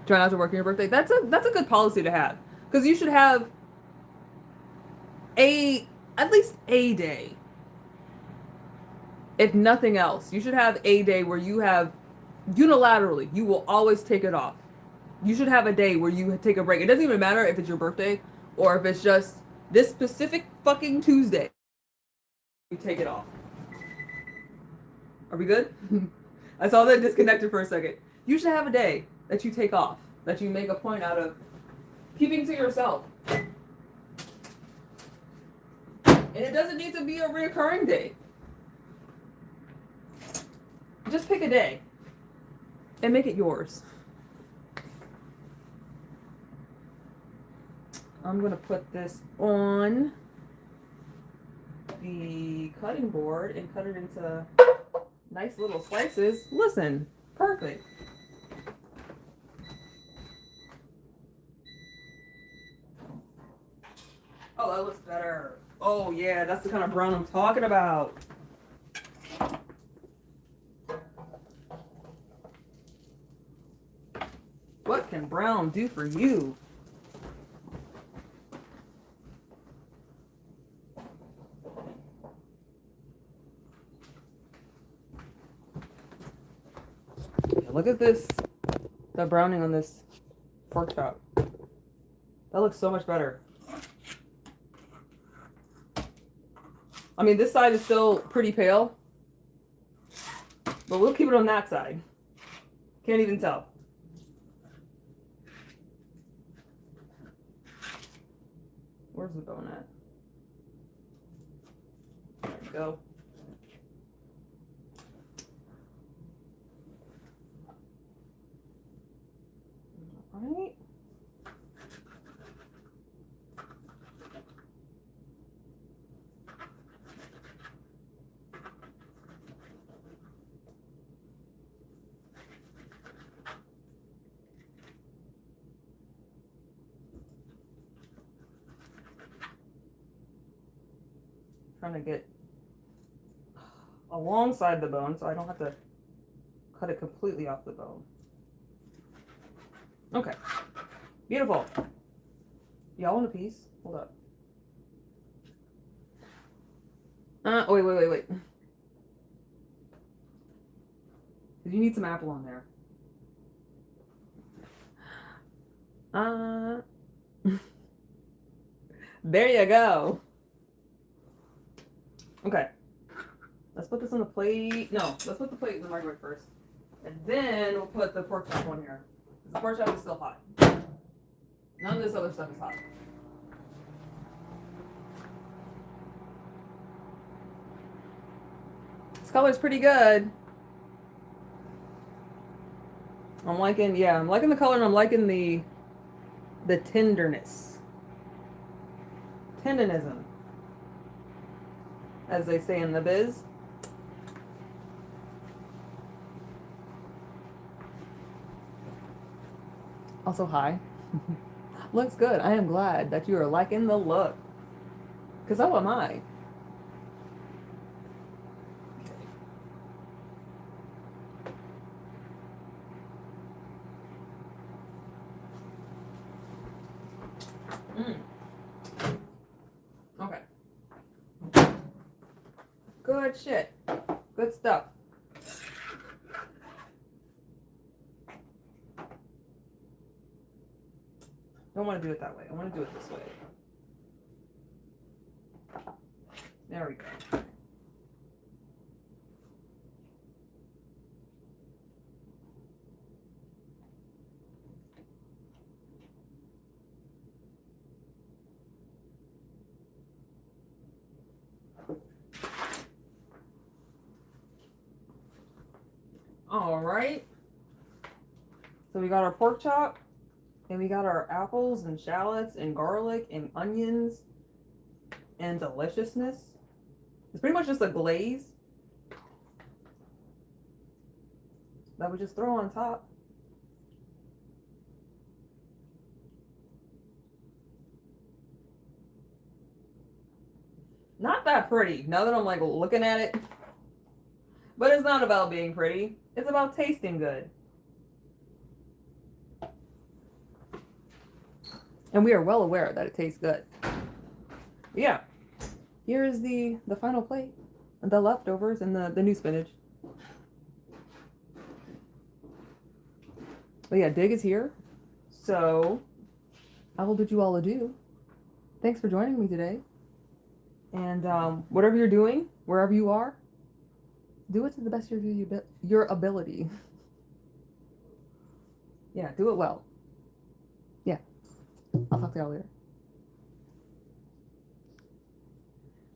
Try not to work on your birthday. That's a good policy to have, because you should have a at least a day, if nothing else. You should have a day where you have unilaterally you will always take it off. You should have a day where you take a break. It doesn't even matter if it's your birthday or if it's just this specific fucking Tuesday. You take it off. Are we good? I saw that disconnected for a second. You should have a day that you take off, that you make a point out of keeping to yourself. And it doesn't need to be a reoccurring day. Just pick a day and make it yours. I'm going to put this on the cutting board and cut it into nice little slices. Listen, perfect. Oh, that looks better. Oh yeah, that's the kind of brown I'm talking about. What can brown do for you? Look at this, the browning on this pork chop. That looks so much better. I mean, this side is still pretty pale, but we'll keep it on that side. Can't even tell. Where's the bone at? There we go. All right. Trying to get alongside the bone so I don't have to cut it completely off the bone. Okay, beautiful. Y'all want a piece? Hold up. Wait. You need some apple on there. There you go. Okay. Let's put this on the plate. No, let's put the plate in the microwave first. And then we'll put the pork chop on here. The pork chop is still hot. None of this other stuff is hot. This color's pretty good. I'm liking the color, and I'm liking the the tenderness. Tendonism, as they say in the biz. Also, hi. Looks good. I am glad that you are liking the look. Because so am I. Okay. Good shit. Good stuff. I don't want to do it that way. I want to do it this way. There we go. All right. So we got our pork chop, and we got our apples and shallots and garlic and onions and deliciousness. It's pretty much just a glaze that we just throw on top. Not that pretty, now that I'm like looking at it. But it's not about being pretty. It's about tasting good. And we are well aware that it tastes good. Yeah. Here is the final plate. The leftovers and the new spinach. But yeah, Dig is here. So I will bid you all adieu. Thanks for joining me today. And whatever you're doing, wherever you are, do it to the best of your ability. Yeah, do it well. Yeah. I'll talk to y'all later.